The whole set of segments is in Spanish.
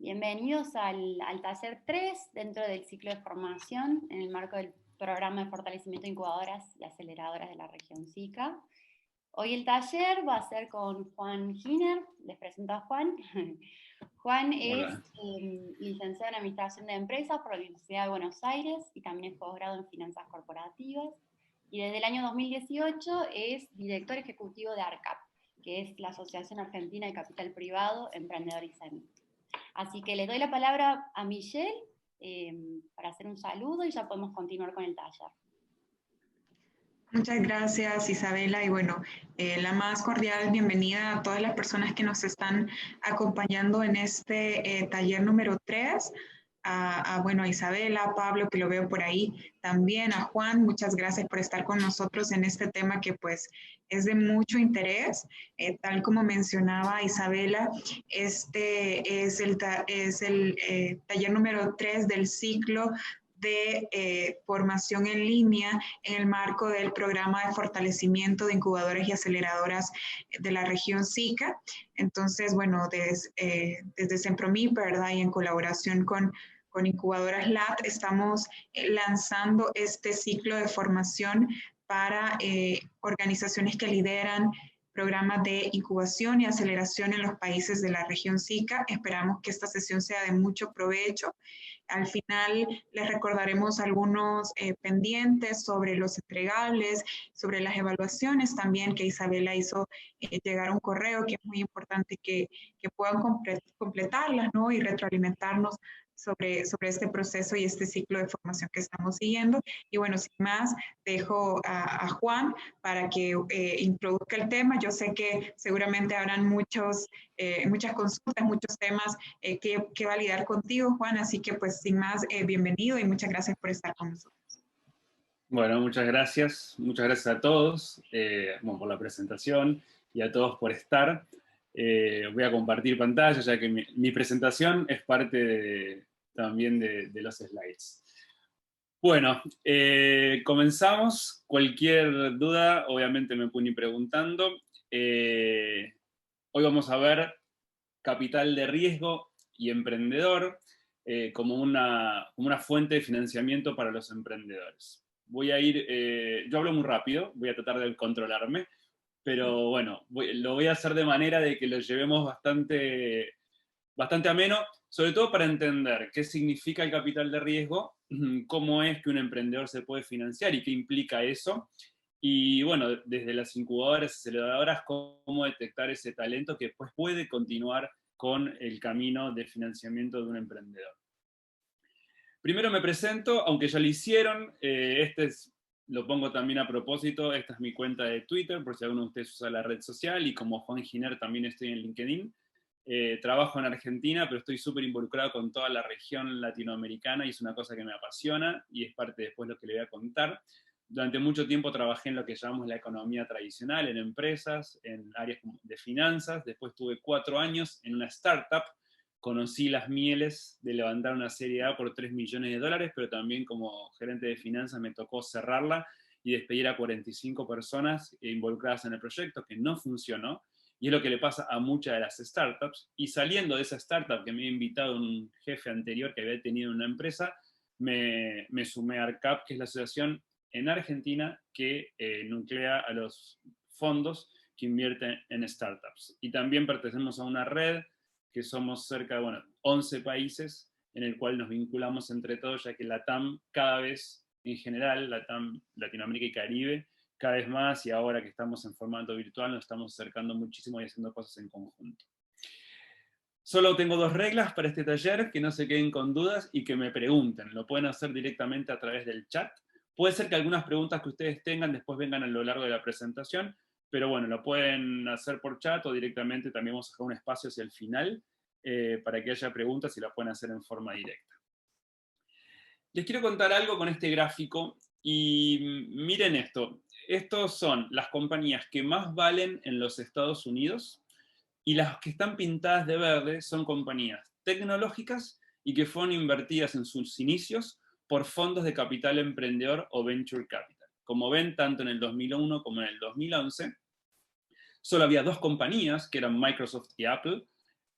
Bienvenidos al taller 3 dentro del ciclo de formación en el marco del programa de fortalecimiento de incubadoras y aceleradoras de la región SICA. Hoy el taller va a ser con Juan Giner, les presento a Juan. Juan es licenciado en Administración de Empresas por la Universidad de Buenos Aires y también es posgrado en Finanzas Corporativas. Y desde el año 2018 es director ejecutivo de ARCAP, que es la Asociación Argentina de Capital Privado, Emprendedor y SEM. Así que le doy la palabra a Michelle para hacer un saludo y ya podemos continuar con el taller. Muchas gracias, Isabela, y bueno, la más cordial bienvenida a todas las personas que nos están acompañando en este taller número 3, bueno, a Isabela, a Pablo, que lo veo por ahí, también a Juan, muchas gracias por estar con nosotros en este tema que pues es de mucho interés. Tal como mencionaba Isabela, este es el taller número 3 del ciclo de formación en línea en el marco del programa de fortalecimiento de incubadoras y aceleradoras de la región SICA. Entonces, bueno, desde Sempromip, ¿verdad? Y en colaboración con Incubadoras LAT, estamos lanzando este ciclo de formación para organizaciones que lideran programas de incubación y aceleración en los países de la región SICA. Esperamos que esta sesión sea de mucho provecho. Al final les recordaremos algunos pendientes sobre los entregables, sobre las evaluaciones también, que Isabela hizo llegar un correo, que es muy importante que puedan completarlas, ¿no? Y retroalimentarnos sobre este proceso y este ciclo de formación que estamos siguiendo. Y bueno, sin más, dejo a Juan para que introduzca el tema. Yo sé que seguramente habrán muchas consultas, muchos temas que validar contigo, Juan, así que pues sin más, bienvenido y muchas gracias por estar con nosotros. Bueno, muchas gracias a todos por la presentación y a todos por estar. Voy a compartir pantalla, ya que mi presentación es parte también de los slides. Bueno, comenzamos. Cualquier duda, obviamente me pueden ir preguntando. Hoy vamos a ver capital de riesgo y emprendedor como una fuente de financiamiento para los emprendedores. Voy a ir, yo hablo muy rápido, voy a tratar de controlarme, pero bueno, lo voy a hacer de manera de que lo llevemos bastante ameno, sobre todo para entender qué significa el capital de riesgo, cómo es que un emprendedor se puede financiar y qué implica eso, y bueno, desde las incubadoras, aceleradoras, cómo detectar ese talento que después puede continuar con el camino de financiamiento de un emprendedor. Primero me presento, aunque ya lo hicieron, lo pongo también a propósito, esta es mi cuenta de Twitter, por si alguno de ustedes usa la red social, y como Juan Giner también estoy en LinkedIn. Trabajo en Argentina, pero estoy súper involucrado con toda la región latinoamericana y es una cosa que me apasiona y es parte después de lo que le voy a contar. Durante mucho tiempo trabajé en lo que llamamos la economía tradicional, en empresas, en áreas de finanzas. Después tuve 4 años en una startup. Conocí las mieles de levantar una serie A por $3 millones, pero también como gerente de finanzas me tocó cerrarla y despedir a 45 personas involucradas en el proyecto, que no funcionó. Y es lo que le pasa a muchas de las startups. Y saliendo de esa startup que me había invitado un jefe anterior que había tenido una empresa, me sumé a ARCAP, que es la asociación en Argentina que nuclea a los fondos que invierten en startups. Y también pertenecemos a una red que somos cerca de 11 países en el cual nos vinculamos entre todos, ya que LATAM cada vez, en general, LATAM, Latinoamérica y Caribe, cada vez más, y ahora que estamos en formato virtual, nos estamos acercando muchísimo y haciendo cosas en conjunto. Solo tengo 2 reglas para este taller, que no se queden con dudas y que me pregunten. Lo pueden hacer directamente a través del chat. Puede ser que algunas preguntas que ustedes tengan después vengan a lo largo de la presentación, pero bueno, lo pueden hacer por chat o directamente también vamos a dejar un espacio hacia el final para que haya preguntas y las pueden hacer en forma directa. Les quiero contar algo con este gráfico y miren esto. Estos son las compañías que más valen en los Estados Unidos y las que están pintadas de verde son compañías tecnológicas y que fueron invertidas en sus inicios por fondos de capital emprendedor o venture capital. Como ven, tanto en el 2001 como en el 2011, solo había 2 compañías, que eran Microsoft y Apple,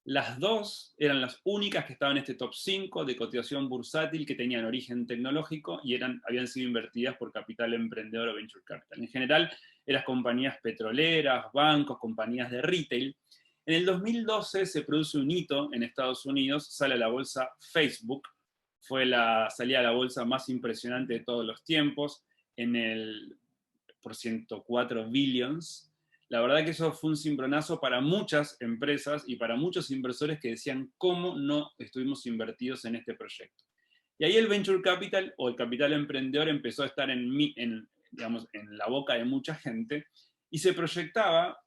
Las dos eran las únicas que estaban en este top 5 de cotización bursátil que tenían origen tecnológico y habían sido invertidas por capital emprendedor o venture capital. En general, eran compañías petroleras, bancos, compañías de retail. En el 2012 se produce un hito en Estados Unidos, sale a la bolsa Facebook, fue la salida a la bolsa más impresionante de todos los tiempos, por 104 billions. La verdad que eso fue un cimbronazo para muchas empresas y para muchos inversores que decían cómo no estuvimos invertidos en este proyecto. Y ahí el venture capital o el capital emprendedor empezó a estar digamos, en la boca de mucha gente y se proyectaba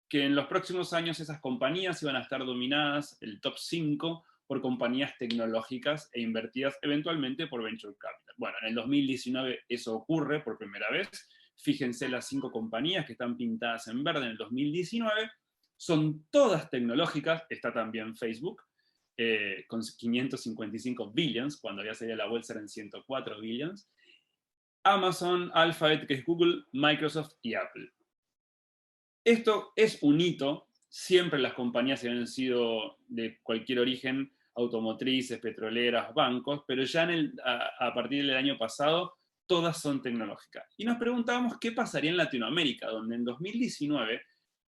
que en los próximos años esas compañías iban a estar dominadas, el top 5, por compañías tecnológicas e invertidas eventualmente por venture capital. Bueno, en el 2019 eso ocurre por primera vez. Fíjense las 5 compañías que están pintadas en verde en el 2019. Son todas tecnológicas, está también Facebook, con 555 billions, cuando había salido la bolsa eran 104 billions. Amazon, Alphabet, que es Google, Microsoft y Apple. Esto es un hito, siempre las compañías habían sido de cualquier origen, automotrices, petroleras, bancos, pero ya a partir del año pasado todas son tecnológicas. Y nos preguntábamos qué pasaría en Latinoamérica, donde en 2019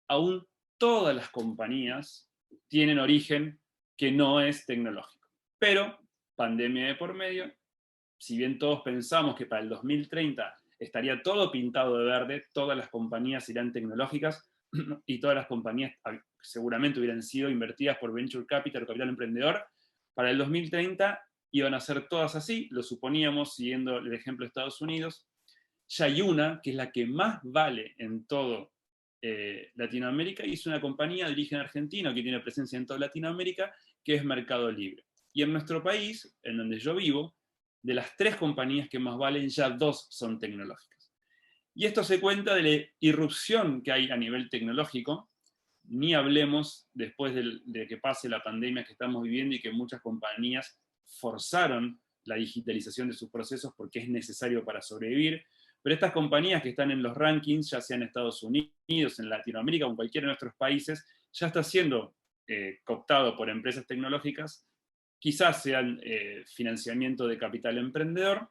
aún todas las compañías tienen origen que no es tecnológico. Pero, pandemia de por medio, si bien todos pensamos que para el 2030 estaría todo pintado de verde, todas las compañías irán tecnológicas y todas las compañías seguramente hubieran sido invertidas por Venture Capital o Capital Emprendedor, para el 2030 iban a ser todas así, lo suponíamos siguiendo el ejemplo de Estados Unidos. Ya hay una, que es la que más vale en todo Latinoamérica, y es una compañía de origen argentino que tiene presencia en toda Latinoamérica, que es Mercado Libre. Y en nuestro país, en donde yo vivo, de las 3 compañías que más valen, ya 2 son tecnológicas. Y esto se cuenta de la irrupción que hay a nivel tecnológico, ni hablemos después de que pase la pandemia que estamos viviendo y que muchas compañías forzaron la digitalización de sus procesos porque es necesario para sobrevivir. Pero estas compañías que están en los rankings, ya sea en Estados Unidos, en Latinoamérica o en cualquiera de nuestros países, ya está siendo cooptado por empresas tecnológicas, quizás sean financiamiento de capital emprendedor,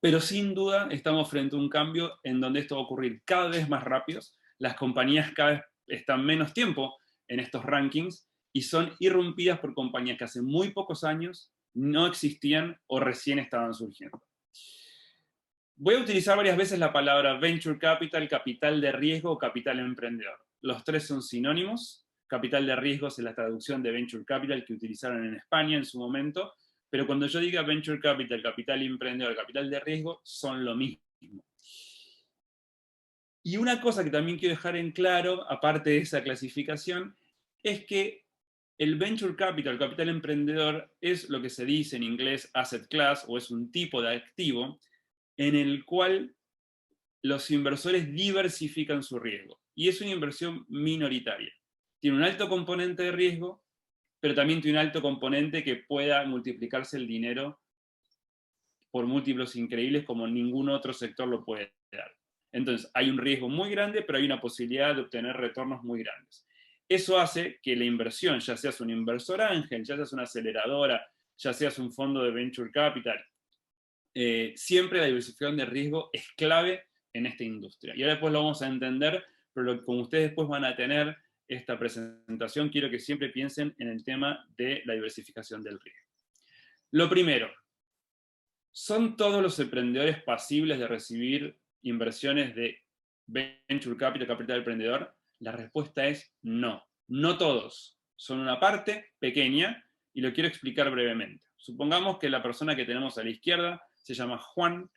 pero sin duda estamos frente a un cambio en donde esto va a ocurrir cada vez más rápido. Las compañías cada vez están menos tiempo en estos rankings y son irrumpidas por compañías que hace muy pocos años no existían o recién estaban surgiendo. Voy a utilizar varias veces la palabra venture capital, capital de riesgo o capital emprendedor. Los 3 son sinónimos. Capital de riesgo es la traducción de venture capital que utilizaron en España en su momento, pero cuando yo diga venture capital, capital emprendedor, capital de riesgo, son lo mismo. Y una cosa que también quiero dejar en claro, aparte de esa clasificación, es que el venture capital, capital emprendedor, es lo que se dice en inglés asset class, o es un tipo de activo en el cual los inversores diversifican su riesgo. Y es una inversión minoritaria. Tiene un alto componente de riesgo, pero también tiene un alto componente que pueda multiplicarse el dinero por múltiplos increíbles como ningún otro sector lo puede dar. Entonces, hay un riesgo muy grande, pero hay una posibilidad de obtener retornos muy grandes. Eso hace que la inversión, ya seas un inversor ángel, ya seas una aceleradora, ya seas un fondo de venture capital, siempre la diversificación de riesgo es clave en esta industria. Y ahora después lo vamos a entender, pero como ustedes después van a tener esta presentación, quiero que siempre piensen en el tema de la diversificación del riesgo. Lo primero, ¿son todos los emprendedores pasibles de recibir inversiones de venture capital, capital emprendedor? La respuesta es no. No todos. Son una parte pequeña y lo quiero explicar brevemente. Supongamos que la persona que tenemos a la izquierda se llama Juan,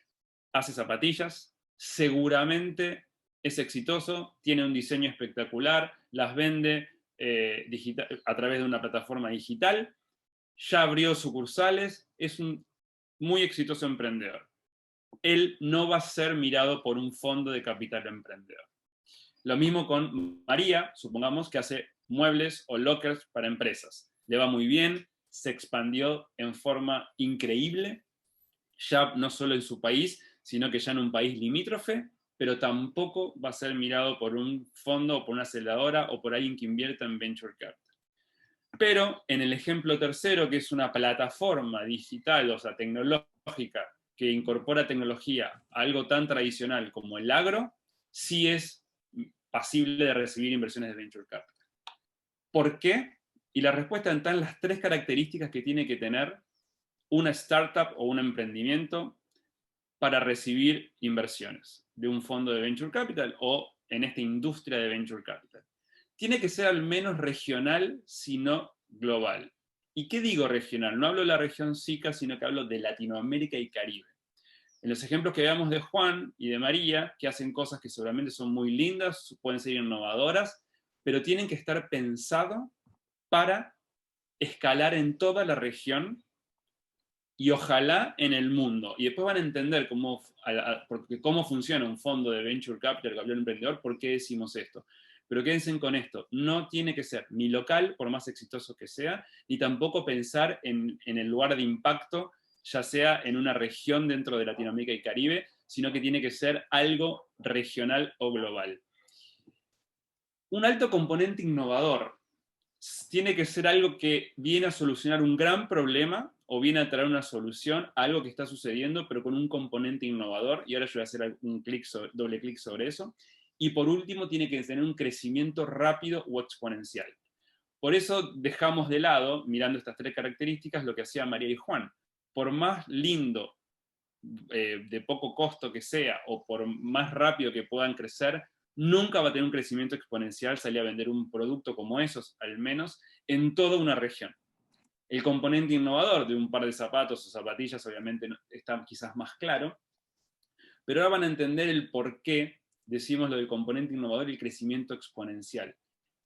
hace zapatillas, seguramente es exitoso, tiene un diseño espectacular, las vende a través de una plataforma digital, ya abrió sucursales, es un muy exitoso emprendedor. Él no va a ser mirado por un fondo de capital emprendedor. Lo mismo con María, supongamos que hace muebles o lockers para empresas. Le va muy bien, se expandió en forma increíble, ya no solo en su país, sino que ya en un país limítrofe, pero tampoco va a ser mirado por un fondo o por una aceleradora o por alguien que invierta en venture capital. Pero en el ejemplo tercero, que es una plataforma digital, o sea, tecnológica, que incorpora tecnología a algo tan tradicional como el agro, sí es pasible de recibir inversiones de Venture Capital. ¿Por qué? Y la respuesta está en las tres características que tiene que tener una startup o un emprendimiento para recibir inversiones de un fondo de Venture Capital o en esta industria de Venture Capital. Tiene que ser al menos regional, sino global. ¿Y qué digo regional? No hablo de la región SICA, sino que hablo de Latinoamérica y Caribe. En los ejemplos que veamos de Juan y de María, que hacen cosas que seguramente son muy lindas, pueden ser innovadoras, pero tienen que estar pensados para escalar en toda la región y ojalá en el mundo. Y después van a entender cómo funciona un fondo de Venture Capital, capital emprendedor, por qué decimos esto. Pero quédense con esto, no tiene que ser ni local, por más exitoso que sea, ni tampoco pensar en el lugar de impacto, ya sea en una región dentro de Latinoamérica y Caribe, sino que tiene que ser algo regional o global. Un alto componente innovador. Tiene que ser algo que viene a solucionar un gran problema o viene a traer una solución a algo que está sucediendo, pero con un componente innovador, y ahora yo voy a hacer un doble clic sobre eso. Y por último, tiene que tener un crecimiento rápido o exponencial. Por eso dejamos de lado, mirando estas tres características, lo que hacía María y Juan. Por más lindo, de poco costo que sea, o por más rápido que puedan crecer, nunca va a tener un crecimiento exponencial salir a vender un producto como esos, al menos, en toda una región. El componente innovador de un par de zapatos o zapatillas obviamente está quizás más claro, pero ahora van a entender el por qué decimos lo del componente innovador y el crecimiento exponencial.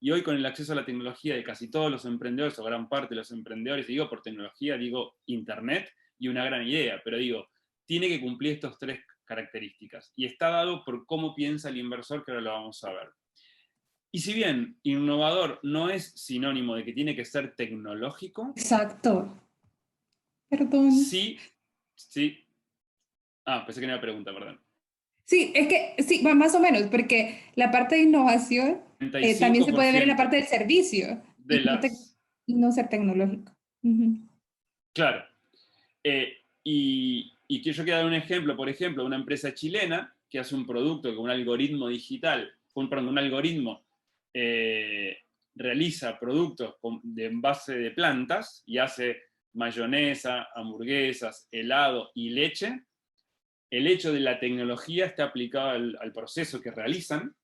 Y hoy con el acceso a la tecnología de casi todos los emprendedores, o gran parte de los emprendedores, y digo por tecnología, digo internet y una gran idea, pero digo, tiene que cumplir estas tres características. Y está dado por cómo piensa el inversor, que ahora lo vamos a ver. Y si bien innovador no es sinónimo de que tiene que ser tecnológico. Exacto. Perdón. Sí. Ah, pensé que no era pregunta, perdón. Sí, es que sí, más o menos, porque la parte de innovación también se puede ver en la parte del servicio y no ser tecnológico. Claro. Y que yo quiero dar un ejemplo, por ejemplo, una empresa chilena que hace un producto con un algoritmo digital, un algoritmo realiza productos en base de plantas y hace mayonesa, hamburguesas, helado y leche. El hecho de la tecnología está aplicado al proceso que realizan.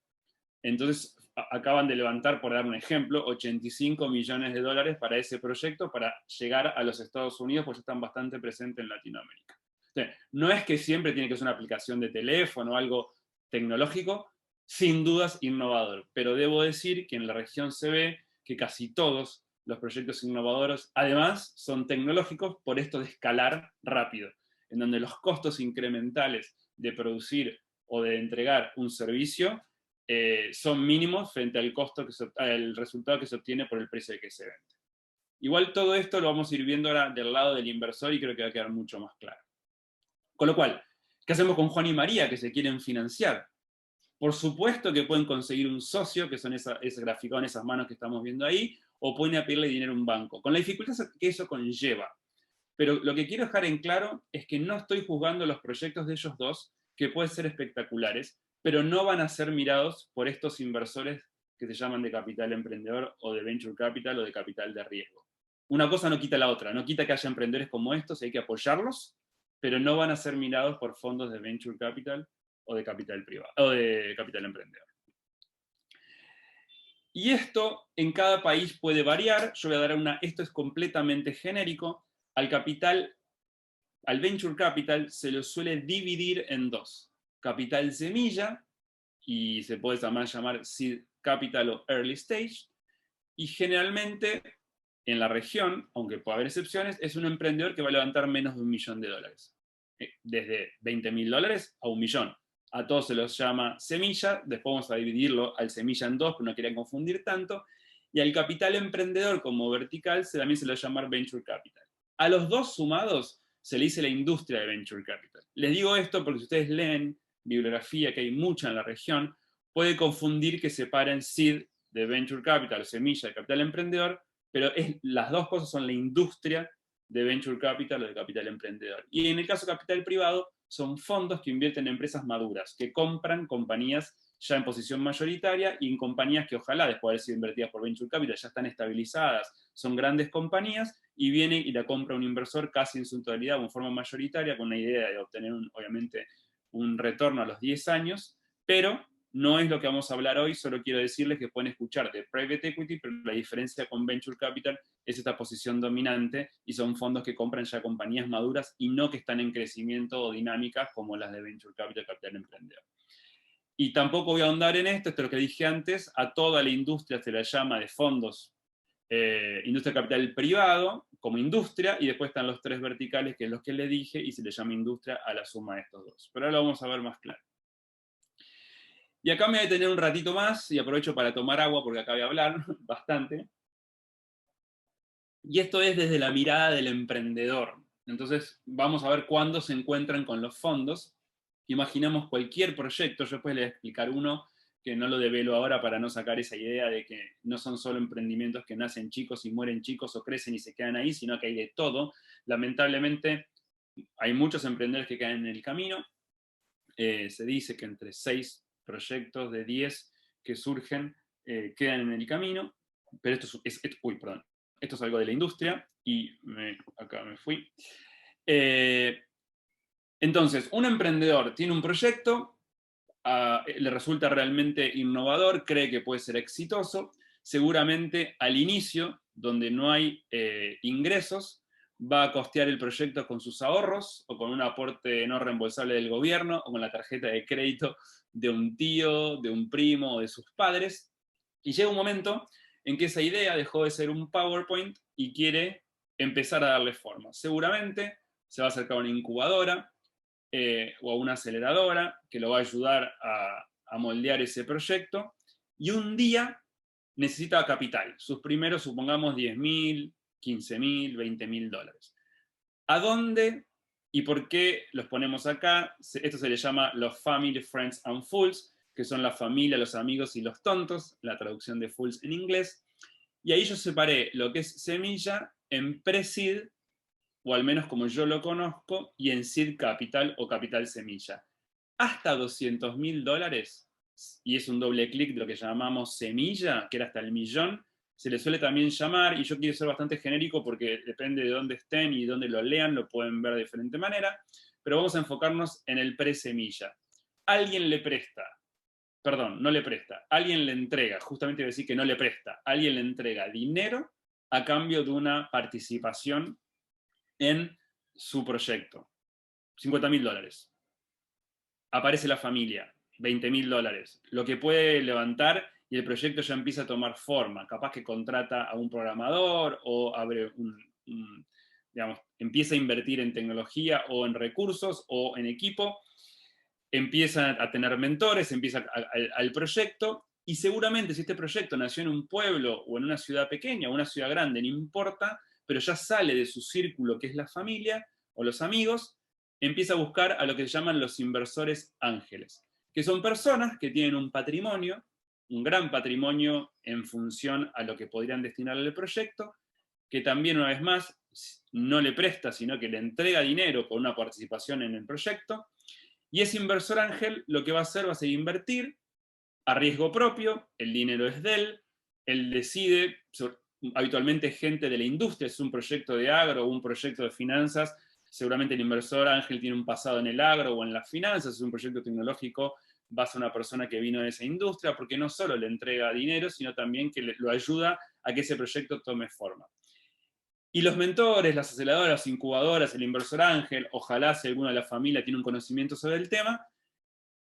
Entonces acaban de levantar, por dar un ejemplo, $85 millones para ese proyecto para llegar a los Estados Unidos, porque están bastante presentes en Latinoamérica. Entonces, no es que siempre tiene que ser una aplicación de teléfono o algo tecnológico, sin dudas innovador, pero debo decir que en la región se ve que casi todos los proyectos innovadores, además, son tecnológicos por esto de escalar rápido, en donde los costos incrementales de producir o de entregar un servicio son mínimos frente al al resultado que se obtiene por el precio que se vende. Igual todo esto lo vamos a ir viendo ahora del lado del inversor y creo que va a quedar mucho más claro. Con lo cual, ¿qué hacemos con Juan y María que se quieren financiar? Por supuesto que pueden conseguir un socio, que son ese graficón, esas manos que estamos viendo ahí, o pueden pedirle dinero a un banco, con la dificultad que eso conlleva. Pero lo que quiero dejar en claro es que no estoy juzgando los proyectos de ellos dos, que pueden ser espectaculares, pero no van a ser mirados por estos inversores que se llaman de capital emprendedor o de venture capital o de capital de riesgo. Una cosa no quita la otra, no quita que haya emprendedores como estos, hay que apoyarlos, pero no van a ser mirados por fondos de venture capital o de capital privado, o de capital emprendedor. Y esto en cada país puede variar. Yo voy a dar esto es completamente genérico. Al venture capital se lo suele dividir en dos. Capital semilla, y se puede también llamar seed capital o early stage, y generalmente en la región, aunque pueda haber excepciones, es un emprendedor que va a levantar menos de $1 millón. Desde $20.000 a $1 millón. A todos se los llama semilla, después vamos a dividirlo al semilla en dos, pero no quería confundir tanto, y al capital emprendedor como vertical también se lo llama venture capital. A los dos sumados se le dice la industria de venture capital. Les digo esto porque si ustedes leen bibliografía, que hay mucha en la región, puede confundir que separen seed de venture capital, semilla de capital emprendedor, pero las dos cosas son la industria de Venture Capital o de capital emprendedor. Y en el caso de capital privado, son fondos que invierten en empresas maduras, que compran compañías ya en posición mayoritaria y en compañías que ojalá, después de haber sido invertidas por Venture Capital, ya están estabilizadas, son grandes compañías, y viene y la compra un inversor casi en su totalidad, en forma mayoritaria, con la idea de obtener, obviamente, un retorno a los 10 años, pero no es lo que vamos a hablar hoy, solo quiero decirles que pueden escuchar de Private Equity, pero la diferencia con Venture Capital es esta posición dominante, y son fondos que compran ya compañías maduras y no que están en crecimiento o dinámicas como las de Venture Capital, capital emprendedor. Y tampoco voy a ahondar en esto es lo que dije antes, a toda la industria se la llama de fondos, industria capital privado, como industria, y después están los tres verticales, que es los que le dije, y se le llama industria a la suma de estos dos. Pero ahora lo vamos a ver más claro. Y acá me voy a detener un ratito más, y aprovecho para tomar agua, porque acá voy a hablar bastante. Y esto es desde la mirada del emprendedor. Entonces, vamos a ver cuándo se encuentran con los fondos. Imaginamos cualquier proyecto, yo después les voy a explicar uno, que no lo develo ahora para no sacar esa idea de que no son solo emprendimientos que nacen chicos y mueren chicos o crecen y se quedan ahí, sino que hay de todo. Lamentablemente, hay muchos emprendedores que quedan en el camino. Se dice que entre 6 proyectos de 10 que surgen quedan en el camino, pero esto es algo de la industria, y acá me fui. Entonces, un emprendedor tiene un proyecto, le resulta realmente innovador, cree que puede ser exitoso, seguramente al inicio, donde no hay ingresos, va a costear el proyecto con sus ahorros, o con un aporte no reembolsable del gobierno, o con la tarjeta de crédito de un tío, de un primo, o de sus padres, y llega un momento en que esa idea dejó de ser un PowerPoint y quiere empezar a darle forma. Seguramente se va a acercar a una incubadora o a una aceleradora que lo va a ayudar a moldear ese proyecto, y un día necesita capital, sus primeros, supongamos, 10.000, 15.000, 20.000 dólares. ¿A dónde y por qué los ponemos acá? Esto se le llama los Family, Friends and Fools, que son la familia, los amigos y los tontos, la traducción de fools en inglés. Y ahí yo separé lo que es semilla en pre-seed, o al menos como yo lo conozco, y en seed capital o capital semilla. Hasta 200.000 dólares, y es un doble clic de lo que llamamos semilla, que era hasta el millón, se le suele también llamar, y yo quiero ser bastante genérico porque depende de dónde estén y dónde lo lean, lo pueden ver de diferente manera, pero vamos a enfocarnos en el pre-semilla. Alguien le presta, perdón, no le presta, alguien le entrega, justamente iba a decir que no le presta, alguien le entrega dinero a cambio de una participación en su proyecto. 50.000 dólares. Aparece la familia, 20.000 dólares. Lo que puede levantar, y el proyecto ya empieza a tomar forma. Capaz que contrata a un programador o abre digamos, empieza a invertir en tecnología o en recursos o en equipo, empieza a tener mentores, empieza al proyecto, y seguramente si este proyecto nació en un pueblo o en una ciudad pequeña o una ciudad grande, no importa, pero ya sale de su círculo, que es la familia o los amigos, empieza a buscar a lo que se llaman los inversores ángeles, que son personas que tienen un patrimonio, un gran patrimonio en función a lo que podrían destinarle al proyecto, que también, una vez más, no le presta, sino que le entrega dinero por una participación en el proyecto, y ese inversor ángel lo que va a hacer va a ser invertir a riesgo propio, el dinero es de él decide, habitualmente gente de la industria, es un proyecto de agro o un proyecto de finanzas, seguramente el inversor ángel tiene un pasado en el agro o en las finanzas, es un proyecto tecnológico, va a ser una persona que vino de esa industria, porque no solo le entrega dinero, sino también que lo ayuda a que ese proyecto tome forma. Y los mentores, las aceleradoras, las incubadoras, el inversor ángel, ojalá si alguno de la familia tiene un conocimiento sobre el tema,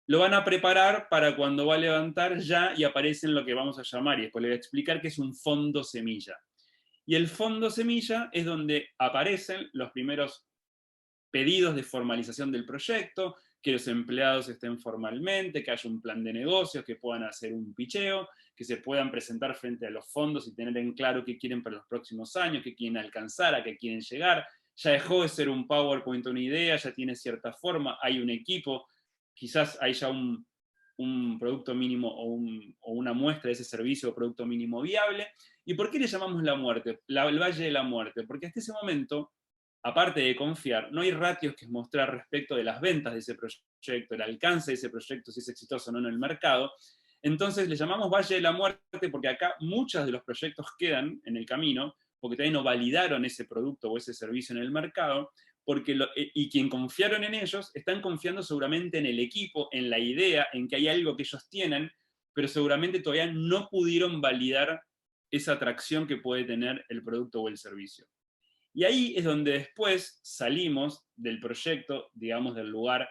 lo van a preparar para cuando va a levantar ya y aparece en lo que vamos a llamar, y después le voy a explicar qué es un fondo semilla. Y el fondo semilla es donde aparecen los primeros pedidos de formalización del proyecto, que los empleados estén formalmente, que haya un plan de negocios, que puedan hacer un pitcheo, que se puedan presentar frente a los fondos y tener en claro qué quieren para los próximos años, qué quieren alcanzar, a qué quieren llegar. Ya dejó de ser un PowerPoint, una idea, ya tiene cierta forma, hay un equipo, quizás hay ya un producto mínimo o una muestra de ese servicio o producto mínimo viable. ¿Y por qué le llamamos la muerte? El valle de la muerte, porque hasta ese momento, aparte de confiar, no hay ratios que mostrar respecto de las ventas de ese proyecto, el alcance de ese proyecto, si es exitoso o no en el mercado. Entonces le llamamos valle de la muerte porque acá muchos de los proyectos quedan en el camino, porque todavía no validaron ese producto o ese servicio en el mercado, y quien confiaron en ellos están confiando seguramente en el equipo, en la idea, en que hay algo que ellos tienen, pero seguramente todavía no pudieron validar esa atracción que puede tener el producto o el servicio. Y ahí es donde después salimos del proyecto, digamos, del lugar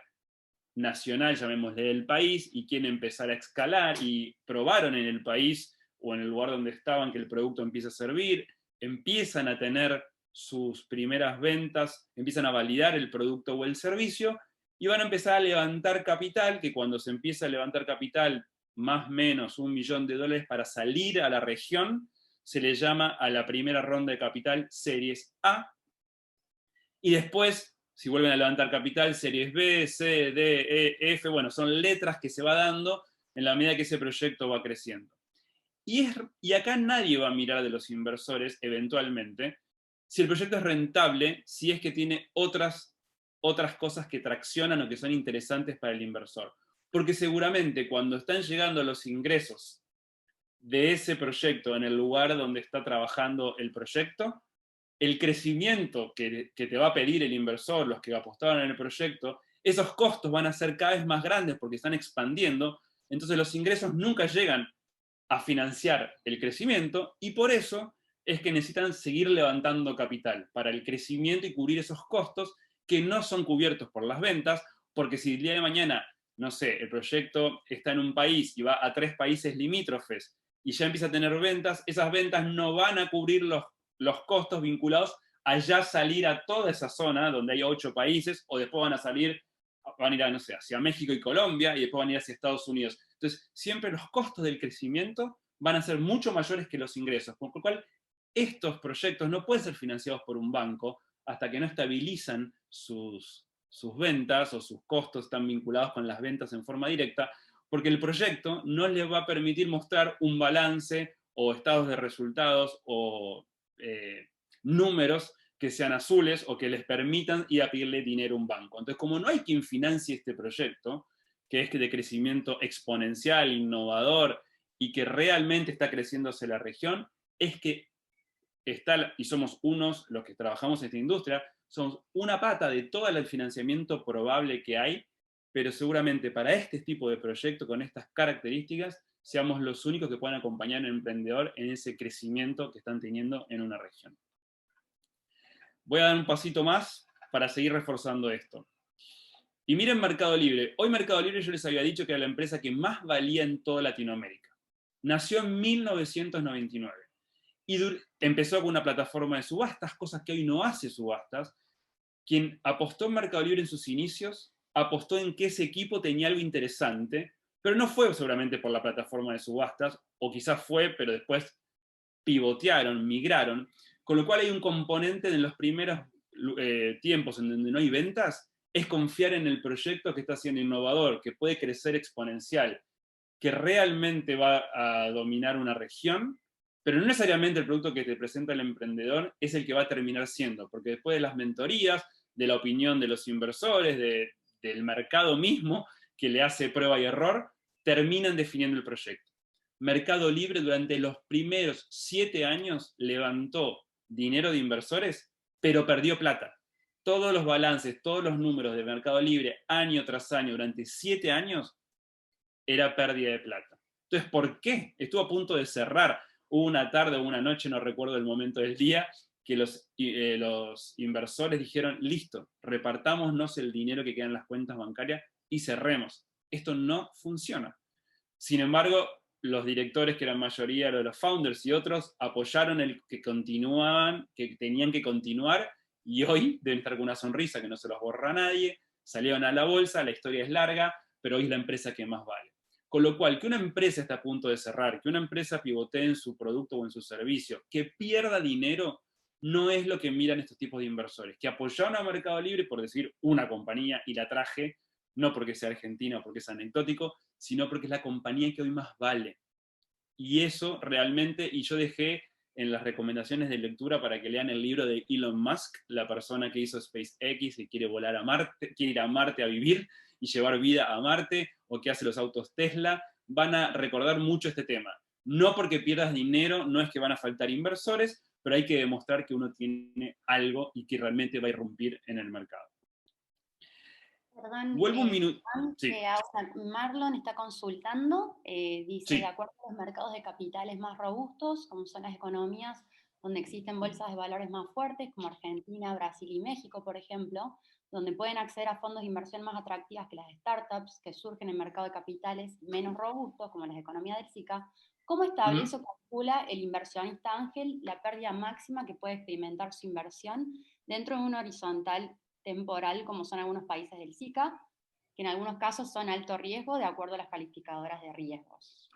nacional, llamémosle del país, y quieren empezar a escalar, y probaron en el país o en el lugar donde estaban que el producto empieza a servir, empiezan a tener sus primeras ventas, empiezan a validar el producto o el servicio, y van a empezar a levantar capital, que cuando se empieza a levantar capital, más o menos $1 millón para salir a la región, se le llama a la primera ronda de capital Series A, y después, si vuelven a levantar capital, Series B, C, D, E, F, bueno, son letras que se va dando en la medida que ese proyecto va creciendo. Y acá nadie va a mirar de los inversores, eventualmente, si el proyecto es rentable, si es que tiene otras cosas que traccionan o que son interesantes para el inversor. Porque seguramente cuando están llegando los ingresos de ese proyecto en el lugar donde está trabajando el proyecto, el crecimiento que te va a pedir el inversor, los que apostaron en el proyecto, esos costos van a ser cada vez más grandes porque están expandiendo, entonces los ingresos nunca llegan a financiar el crecimiento, y por eso es que necesitan seguir levantando capital para el crecimiento y cubrir esos costos que no son cubiertos por las ventas, porque si el día de mañana, no sé, el proyecto está en un país y va a 3 países limítrofes y ya empieza a tener ventas, esas ventas no van a cubrir los costos vinculados a ya salir a toda esa zona donde hay 8 países, o después van a ir a, no sé, hacia México y Colombia, y después van a ir hacia Estados Unidos. Entonces, siempre los costos del crecimiento van a ser mucho mayores que los ingresos, por lo cual estos proyectos no pueden ser financiados por un banco hasta que no estabilizan sus ventas, o sus costos están vinculados con las ventas en forma directa, porque el proyecto no les va a permitir mostrar un balance o estados de resultados o números que sean azules o que les permitan ir a pedirle dinero a un banco. Entonces, como no hay quien financie este proyecto, que es de crecimiento exponencial, innovador, y que realmente está creciendo hacia la región, es que y somos los que trabajamos en esta industria, somos una pata de todo el financiamiento probable que hay, pero seguramente para este tipo de proyecto, con estas características, seamos los únicos que puedan acompañar al emprendedor en ese crecimiento que están teniendo en una región. Voy a dar un pasito más para seguir reforzando esto. Y miren Mercado Libre. Hoy Mercado Libre, yo les había dicho que era la empresa que más valía en toda Latinoamérica. Nació en 1999. Y empezó con una plataforma de subastas, cosas que hoy no hace subastas. Quien apostó en Mercado Libre en sus inicios, apostó en que ese equipo tenía algo interesante, pero no fue seguramente por la plataforma de subastas, o quizás fue, pero después pivotearon, migraron, con lo cual hay un componente en los primeros tiempos en donde no hay ventas, es confiar en el proyecto que está siendo innovador, que puede crecer exponencial, que realmente va a dominar una región, pero no necesariamente el producto que te presenta el emprendedor es el que va a terminar siendo, porque después de las mentorías, de la opinión de los inversores, del mercado mismo, que le hace prueba y error, terminan definiendo el proyecto. Mercado Libre durante los primeros 7 años levantó dinero de inversores, pero perdió plata. Todos los balances, todos los números de Mercado Libre, año tras año, durante 7 años, era pérdida de plata. Entonces, ¿por qué? Estuvo a punto de cerrar. Hubo una tarde o una noche, no recuerdo el momento del día, que los inversores dijeron, listo, repartámonos el dinero que queda en las cuentas bancarias y cerremos. Esto no funciona. Sin embargo, los directores, que eran mayoría de los founders y otros, apoyaron el que continuaban, que tenían que continuar, y hoy deben estar con una sonrisa que no se los borra a nadie, salieron a la bolsa, la historia es larga, pero hoy es la empresa que más vale. Con lo cual, que una empresa esté a punto de cerrar, que una empresa pivotee en su producto o en su servicio, que pierda dinero, no es lo que miran estos tipos de inversores, que apoyaron a Mercado Libre, por decir una compañía, y la traje, no porque sea argentina o porque es anecdótico, sino porque es la compañía que hoy más vale. Y eso realmente, y yo dejé en las recomendaciones de lectura para que lean el libro de Elon Musk, la persona que hizo SpaceX y quiere volar a Marte, quiere ir a Marte a vivir y llevar vida a Marte, o que hace los autos Tesla, van a recordar mucho este tema. No porque pierdas dinero, no es que van a faltar inversores, pero hay que demostrar que uno tiene algo y que realmente va a irrumpir en el mercado. Perdón, Vuelvo un minuto. Sí. Marlon está consultando, dice, Sí. de acuerdo a los mercados de capitales más robustos, como son las economías donde existen bolsas de valores más fuertes, como Argentina, Brasil y México, por ejemplo, donde pueden acceder a fondos de inversión más atractivas que las startups que surgen en el mercado de capitales menos robustos, como las economías del SICA, ¿cómo establece o calcula el inversionista ángel la pérdida máxima que puede experimentar su inversión dentro de un horizontal temporal, como son algunos países del SICA, que en algunos casos son alto riesgo de acuerdo a las calificadoras de riesgos?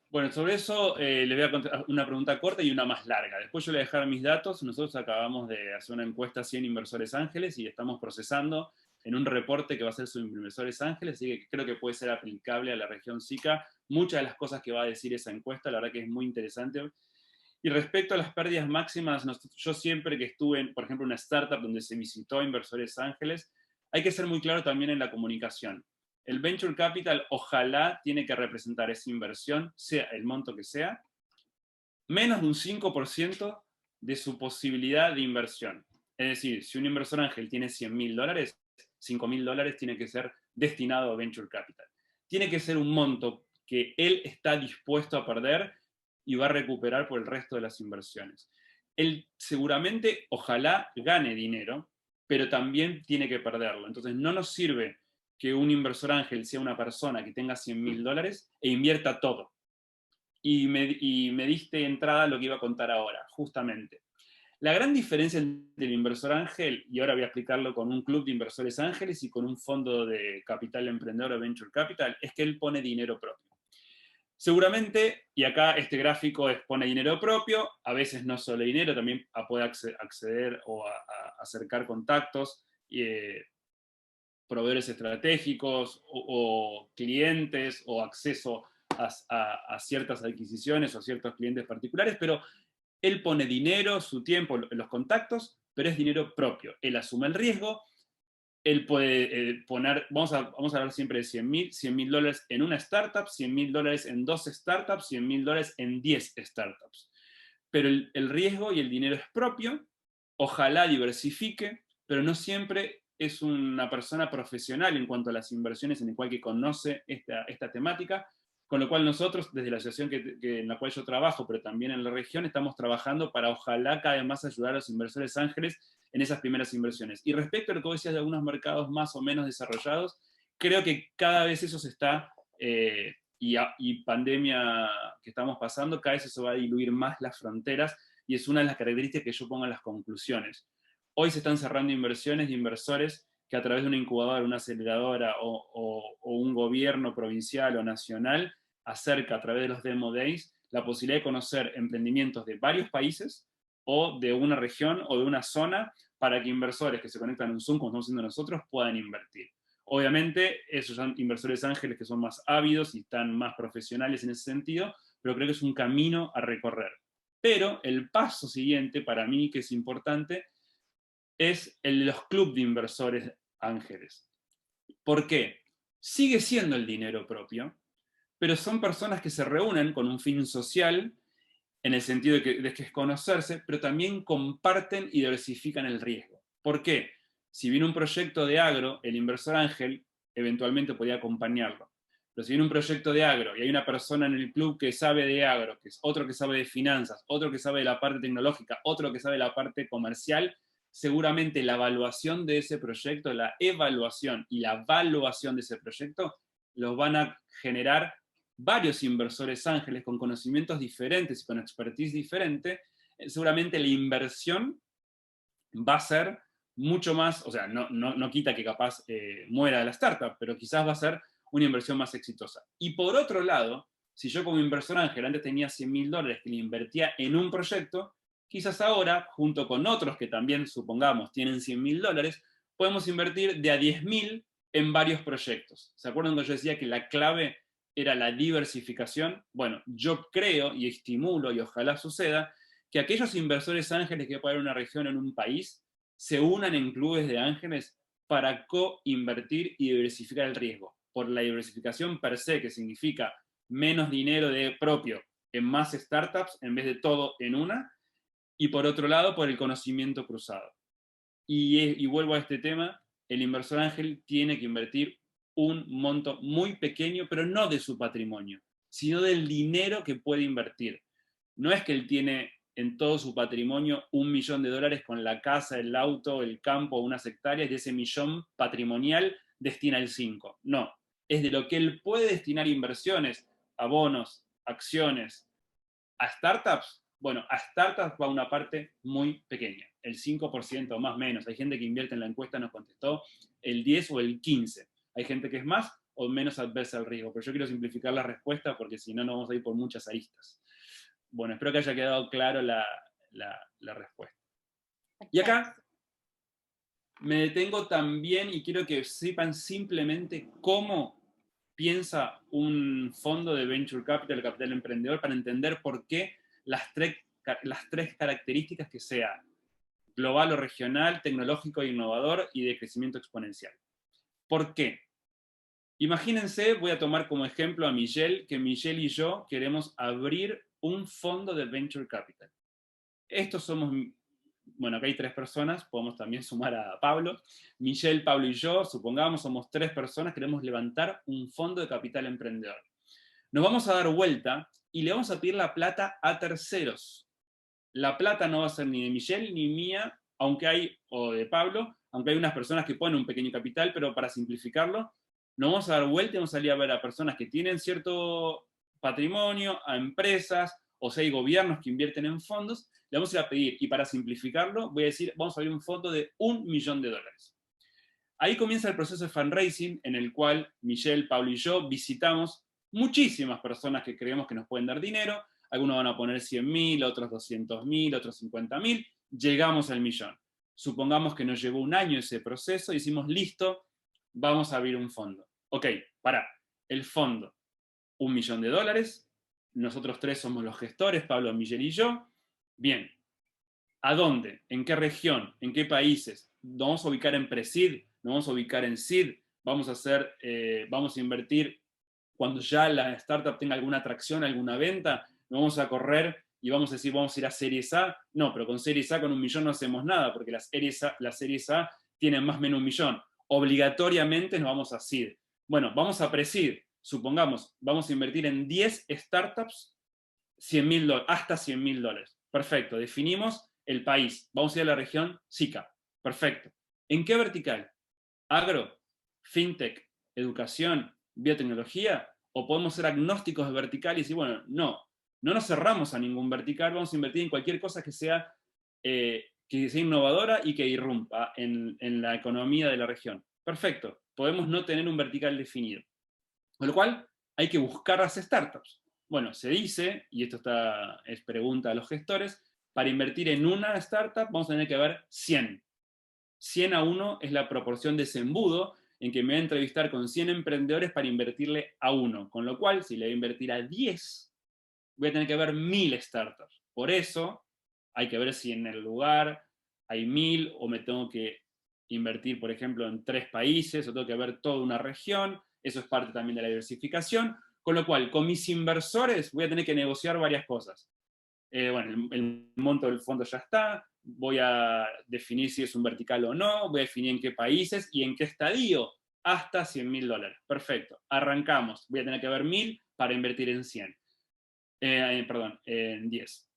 Bueno, sobre eso le voy a contar una pregunta corta y una más larga. Después yo le voy a dejar mis datos. Nosotros acabamos de hacer una encuesta a 100 inversores ángeles y estamos procesando en un reporte que va a ser sobre inversores ángeles, así que creo que puede ser aplicable a la región SICA. Muchas de las cosas que va a decir esa encuesta, la verdad que es muy interesante. Y respecto a las pérdidas máximas, yo siempre que estuve, por ejemplo, en una startup donde se visitó a inversores ángeles, hay que ser muy claro también en la comunicación. El venture capital ojalá tiene que representar esa inversión, sea el monto que sea, menos de un 5% de su posibilidad de inversión. Es decir, si un inversor ángel tiene $100.000, $5.000 tiene que ser destinado a venture capital. Tiene que ser un monto que él está dispuesto a perder y va a recuperar por el resto de las inversiones. Él seguramente, ojalá, gane dinero, pero también tiene que perderlo. Entonces no nos sirve que un inversor ángel sea una persona que tenga $100.000 e invierta todo. Y me diste entrada a lo que iba a contar ahora, justamente. La gran diferencia entre el inversor ángel, y ahora voy a explicarlo con un club de inversores ángeles y con un fondo de capital emprendedor o venture capital, es que él pone dinero propio. Seguramente, y acá este gráfico pone dinero propio, a veces no solo dinero, también puede acceder o a acercar contactos, proveedores estratégicos o clientes o acceso a ciertas adquisiciones o ciertos clientes particulares, pero él pone dinero, su tiempo, los contactos, pero es dinero propio. Él asume el riesgo, él puede poner, vamos a hablar siempre de $100.000 en una startup, $100.000 en 2 startups, $100.000 en 10 startups. Pero el riesgo y el dinero es propio, ojalá diversifique, pero no siempre es una persona profesional en cuanto a las inversiones en el cual que conoce esta temática, con lo cual nosotros, desde la asociación en la cual yo trabajo, pero también en la región, estamos trabajando para ojalá cada vez más ayudar a los inversores ángeles en esas primeras inversiones. Y respecto a lo que vos decías de algunos mercados más o menos desarrollados, creo que cada vez eso se está, y pandemia que estamos pasando, cada vez eso va a diluir más las fronteras, y es una de las características que yo pongo en las conclusiones. Hoy se están cerrando inversiones de inversores que a través de una incubadora, una aceleradora o un gobierno provincial o nacional acerca a través de los Demo Days la posibilidad de conocer emprendimientos de varios países o de una región o de una zona para que inversores que se conectan en Zoom, como estamos haciendo nosotros, puedan invertir. Obviamente, esos son inversores ángeles que son más ávidos y están más profesionales en ese sentido, pero creo que es un camino a recorrer. Pero el paso siguiente, para mí, que es importante, es el de los clubes de inversores ángeles. ¿Por qué? Sigue siendo el dinero propio, pero son personas que se reúnen con un fin social, en el sentido de que es conocerse, pero también comparten y diversifican el riesgo. ¿Por qué? Si viene un proyecto de agro, el inversor ángel eventualmente podría acompañarlo. Pero si viene un proyecto de agro y hay una persona en el club que sabe de agro, que es otro que sabe de finanzas, otro que sabe de la parte tecnológica, otro que sabe de la parte comercial, seguramente la evaluación de ese proyecto, la evaluación y la evaluación de ese proyecto, los van a generar varios inversores ángeles con conocimientos diferentes y con expertise diferente. Seguramente la inversión va a ser mucho más, o sea, no quita que capaz muera la startup, pero quizás va a ser una inversión más exitosa. Y por otro lado, si yo como inversor ángel antes tenía $100.000 que le invertía en un proyecto, quizás ahora, junto con otros que también, supongamos, tienen $100.000, podemos invertir de a 10.000 en varios proyectos. ¿Se acuerdan cuando yo decía que la clave era la diversificación? Bueno, yo creo y estimulo, y ojalá suceda, que aquellos inversores ángeles que pueden en una región, en un país, se unan en clubes de ángeles para co-invertir y diversificar el riesgo. Por la diversificación per se, que significa menos dinero de propio en más startups en vez de todo en una, y por otro lado, por el conocimiento cruzado. Y vuelvo a este tema, el inversor ángel tiene que invertir un monto muy pequeño, pero no de su patrimonio, sino del dinero que puede invertir. No es que él tiene en todo su patrimonio $1 millón con la casa, el auto, el campo, unas hectáreas, y ese millón patrimonial destina el 5. No, es de lo que él puede destinar inversiones, a bonos, acciones, a startups. Bueno, a startups va una parte muy pequeña, el 5% más o menos. Hay gente que invierte en la encuesta, nos contestó el 10 o el 15. Hay gente que es más o menos adversa al riesgo, pero yo quiero simplificar la respuesta porque si no, nos vamos a ir por muchas aristas. Bueno, espero que haya quedado claro la respuesta. Y acá me detengo también y quiero que sepan simplemente cómo piensa un fondo de Venture Capital, capital emprendedor, para entender por qué las tres características que sea global o regional, tecnológico e innovador y de crecimiento exponencial. ¿Por qué? Imagínense, voy a tomar como ejemplo a Michelle, que Michelle y yo queremos abrir un fondo de Venture Capital. Estos somos, bueno, acá hay 3 personas, podemos también sumar a Pablo. Michelle, Pablo y yo, supongamos, somos 3 personas, queremos levantar un fondo de capital emprendedor. Nos vamos a dar vuelta y le vamos a pedir la plata a terceros. La plata no va a ser ni de Michelle ni mía, aunque hay, o de Pablo, aunque hay unas personas que ponen un pequeño capital, pero para simplificarlo, nos vamos a dar vuelta y vamos a salir a ver a personas que tienen cierto patrimonio, a empresas, o sea, hay gobiernos que invierten en fondos, le vamos a ir a pedir, y para simplificarlo, voy a decir, vamos a abrir un fondo de $1 millón. Ahí comienza el proceso de fundraising, en el cual Michelle, Pablo y yo visitamos muchísimas personas que creemos que nos pueden dar dinero. Algunos van a poner 100.000, otros 200.000, otros 50.000. Llegamos al millón. Supongamos que nos llevó un año ese proceso y decimos, listo, vamos a abrir un fondo. Ok, pará. El fondo, $1 millón. Nosotros 3 somos los gestores, Pablo, Michelle y yo. Bien. ¿A dónde? ¿En qué región? ¿En qué países? ¿Nos vamos a ubicar en Pre-Seed? ¿Nos vamos a ubicar en Seed? ¿Vamos a invertir cuando ya la startup tenga alguna atracción, alguna venta? ¿No vamos a correr y vamos a decir, vamos a ir a Series A? No, pero con Series A, con $1 millón no hacemos nada, porque las Series A tienen más o menos $1 millón. Obligatoriamente nos vamos a Seed. Bueno, vamos a Pre-Seed. Supongamos, vamos a invertir en 10 startups, $100.000, hasta $100.000. Perfecto, definimos el país. Vamos a ir a la región SICA. Perfecto. ¿En qué vertical? ¿Agro, fintech, educación, biotecnología? ¿O podemos ser agnósticos de vertical y decir, bueno, no nos cerramos a ningún vertical, vamos a invertir en cualquier cosa que sea innovadora y que irrumpa en la economía de la región? Perfecto. Podemos no tener un vertical definido. Con lo cual, hay que buscar las startups. Bueno, se dice, y esto es pregunta a los gestores, para invertir en una startup vamos a tener que ver 100. 100 a 1 es la proporción de ese embudo en que me voy a entrevistar con 100 emprendedores para invertirle a 1. Con lo cual, si le voy a invertir a 10, voy a tener que ver 1.000 startups. Por eso, hay que ver si en el lugar hay 1.000 o me tengo que invertir, por ejemplo, en 3 países o tengo que ver toda una región. Eso es parte también de la diversificación. Con lo cual, con mis inversores voy a tener que negociar varias cosas. Bueno, el monto del fondo ya está, voy a definir si es un vertical o no, voy a definir en qué países y en qué estadio, hasta $100.000. Perfecto, arrancamos. Voy a tener que ver 1.000 para invertir en 100. En 10.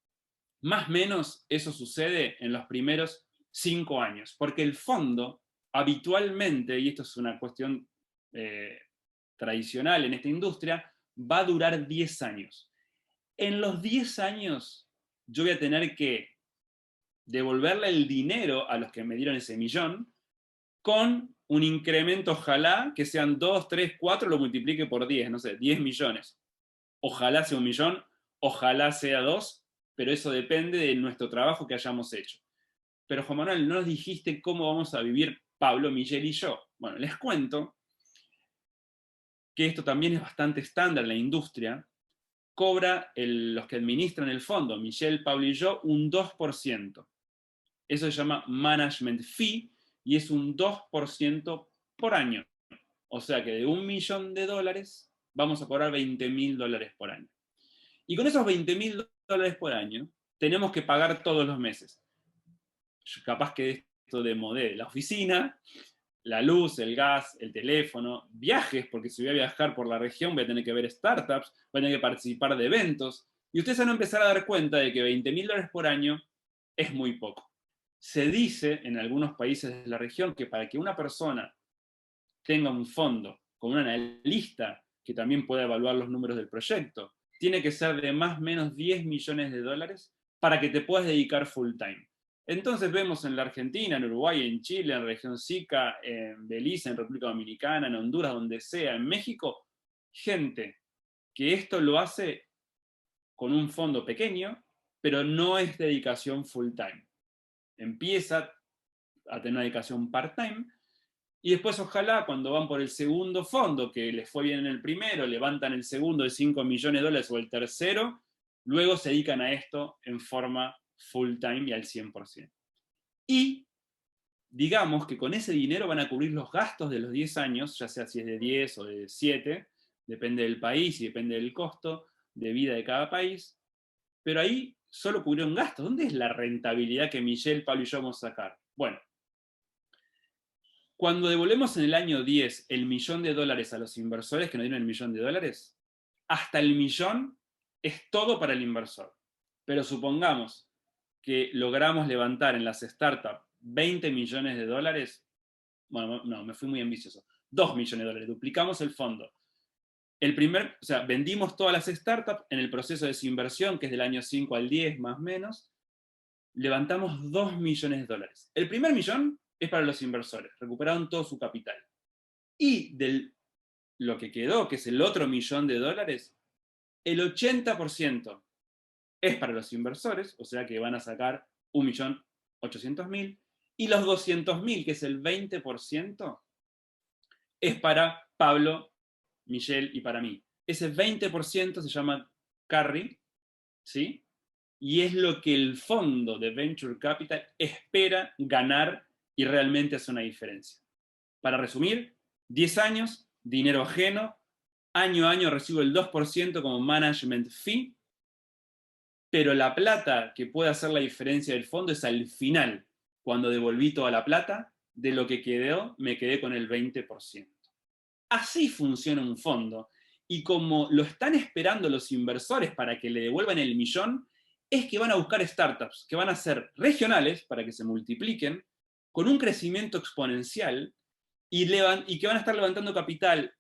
Más o menos eso sucede en los primeros 5 años, porque el fondo habitualmente, y esto es una cuestión tradicional en esta industria, va a durar 10 años. En los 10 años yo voy a tener que devolverle el dinero a los que me dieron ese millón con un incremento, ojalá, que sean 2, 3, 4, lo multiplique por 10, no sé, 10 millones. Ojalá sea 1 millón, ojalá sea 2, pero eso depende de nuestro trabajo que hayamos hecho. Pero Juan Manuel, no nos dijiste cómo vamos a vivir Pablo, Michelle y yo. Bueno, les cuento que esto también es bastante estándar en la industria, cobra los que administran el fondo, Michelle, Pablo y yo, un 2%. Eso se llama management fee y es un 2% por año. O sea que de $1.000.000 vamos a cobrar $20.000 por año. Y con esos $20.000 por año tenemos que pagar todos los meses. Capaz que esto de modé la oficina, la luz, el gas, el teléfono, viajes, porque si voy a viajar por la región voy a tener que ver startups, voy a tener que participar de eventos, y ustedes van a empezar a dar cuenta de que $20.000 por año es muy poco. Se dice en algunos países de la región que para que una persona tenga un fondo con un analista que también pueda evaluar los números del proyecto, tiene que ser de más o menos $10 millones para que te puedas dedicar full time. Entonces vemos en la Argentina, en Uruguay, en Chile, en la región SICA, en Belice, en República Dominicana, en Honduras, donde sea, en México, gente que esto lo hace con un fondo pequeño, pero no es dedicación full time. Empieza a tener una dedicación part-time, y después ojalá cuando van por el segundo fondo, que les fue bien en el primero, levantan el segundo de $5 millones o el tercero, luego se dedican a esto en forma full time y al 100%. Y digamos que con ese dinero van a cubrir los gastos de los 10 años, ya sea si es de 10 o de 7, depende del país y depende del costo de vida de cada país, pero ahí solo cubrieron gastos. ¿Dónde es la rentabilidad que Michelle, Pablo y yo vamos a sacar? Bueno, cuando devolvemos en el año 10 $1 millón a los inversores que nos dieron $1 millón, hasta el millón es todo para el inversor. Pero supongamos que logramos levantar en las startups $20 millones, bueno, no, me fui muy ambicioso, $2 millones, duplicamos el fondo. O sea, vendimos todas las startups en el proceso de desinversión, que es del año 5 al 10 más o menos, levantamos $2 millones. El primer millón es para los inversores, recuperaron todo su capital. Y de lo que quedó, que es el otro $1 millón, el 80% es para los inversores, o sea que van a sacar 1.800.000, y los 200.000, que es el 20%, es para Pablo, Michelle y para mí. Ese 20% se llama carry, ¿sí? Y es lo que el fondo de Venture Capital espera ganar y realmente hace una diferencia. Para resumir, 10 años, dinero ajeno, año a año recibo el 2% como management fee, pero la plata que puede hacer la diferencia del fondo es al final, cuando devolví toda la plata, de lo que quedó, me quedé con el 20%. Así funciona un fondo, y como lo están esperando los inversores para que le devuelvan el millón, es que van a buscar startups que van a ser regionales para que se multipliquen, con un crecimiento exponencial, y que van a estar levantando capital,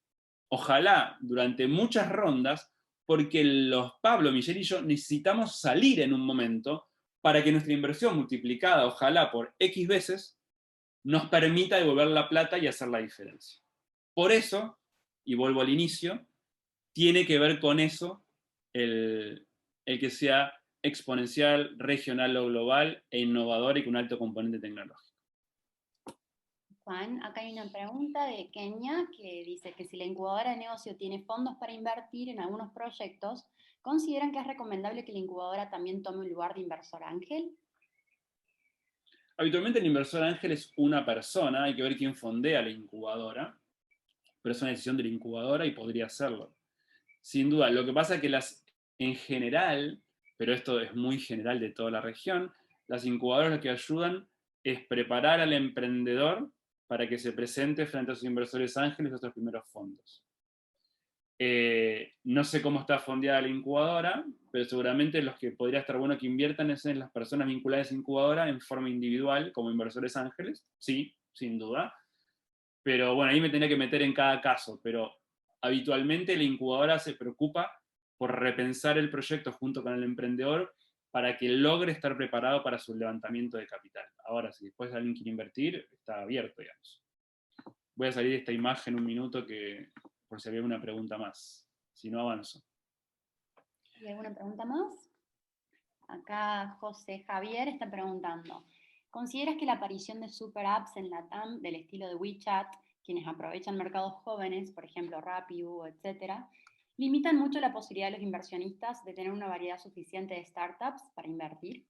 ojalá, durante muchas rondas, porque los Pablo, Michelle y yo necesitamos salir en un momento para que nuestra inversión multiplicada, ojalá por X veces, nos permita devolver la plata y hacer la diferencia. Por eso, y vuelvo al inicio, tiene que ver con eso el que sea exponencial, regional o global, e innovador y con un alto componente tecnológico. Juan, acá hay una pregunta de Kenia que dice que si la incubadora de negocio tiene fondos para invertir en algunos proyectos, ¿consideran que es recomendable que la incubadora también tome un lugar de inversor ángel? Habitualmente el inversor ángel es una persona, hay que ver quién fondea la incubadora, pero es una decisión de la incubadora y podría hacerlo. Sin duda, lo que pasa es que en general, pero esto es muy general de toda la región, las incubadoras lo que ayudan es preparar al emprendedor para que se presente frente a sus inversores ángeles y otros primeros fondos. No sé cómo está fondeada la incubadora, pero seguramente los que podría estar bueno que inviertan es en las personas vinculadas a incubadora en forma individual, como inversores ángeles, sí, sin duda. Pero bueno, ahí me tenía que meter en cada caso, pero habitualmente la incubadora se preocupa por repensar el proyecto junto con el emprendedor para que logre estar preparado para su levantamiento de capital. Ahora, si después alguien quiere invertir, está abierto, digamos. Voy a salir de esta imagen un minuto por si había una pregunta más. Si no, avanzo. ¿Hay alguna pregunta más? Acá José Javier está preguntando, ¿consideras que la aparición de super apps en la TAM del estilo de WeChat quienes aprovechan mercados jóvenes, por ejemplo Rappi, etc., limitan mucho la posibilidad de los inversionistas de tener una variedad suficiente de startups para invertir.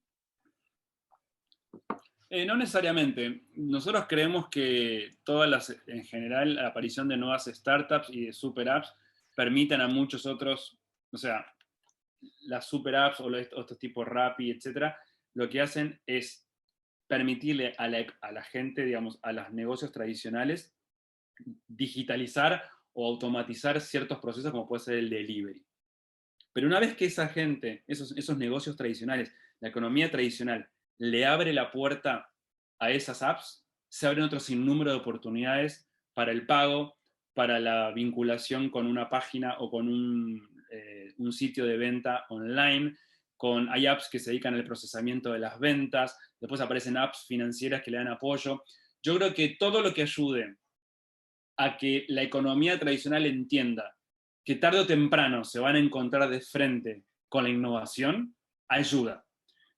No necesariamente. Nosotros creemos que en general, la aparición de nuevas startups y de super apps permitan a muchos otros, o sea, las super apps o estos tipos Rappi, etcétera, lo que hacen es permitirle a la gente, digamos, a los negocios tradicionales, digitalizar o automatizar ciertos procesos como puede ser el delivery. Pero una vez que esa gente, esos negocios tradicionales, la economía tradicional, le abre la puerta a esas apps, se abren otro sinnúmero de oportunidades para el pago, para la vinculación con una página o con un sitio de venta online. Hay apps que se dedican al procesamiento de las ventas, después aparecen apps financieras que le dan apoyo. Yo creo que todo lo que ayude a que la economía tradicional entienda que tarde o temprano se van a encontrar de frente con la innovación, ayuda.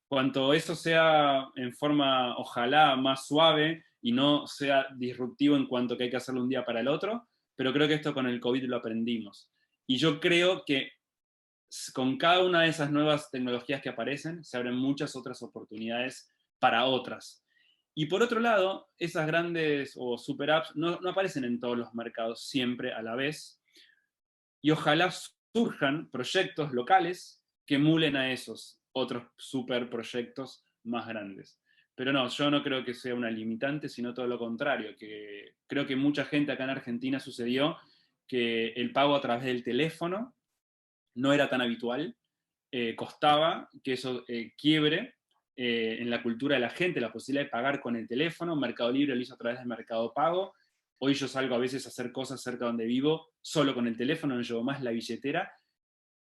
Cuanto eso sea en forma, ojalá, más suave y no sea disruptivo en cuanto que hay que hacerlo un día para el otro, pero creo que esto con el COVID lo aprendimos. Y yo creo que con cada una de esas nuevas tecnologías que aparecen, se abren muchas otras oportunidades para otras. Y por otro lado, esas grandes o super apps no aparecen en todos los mercados siempre a la vez, y ojalá surjan proyectos locales que emulen a esos otros super proyectos más grandes. Pero no, yo no creo que sea una limitante, sino todo lo contrario, que creo que mucha gente acá en Argentina sucedió que el pago a través del teléfono no era tan habitual, costaba que eso quiebre en la cultura de la gente, la posibilidad de pagar con el teléfono. Mercado Libre lo hizo a través de Mercado Pago. Hoy yo salgo a veces a hacer cosas cerca donde vivo solo con el teléfono, no llevo más la billetera,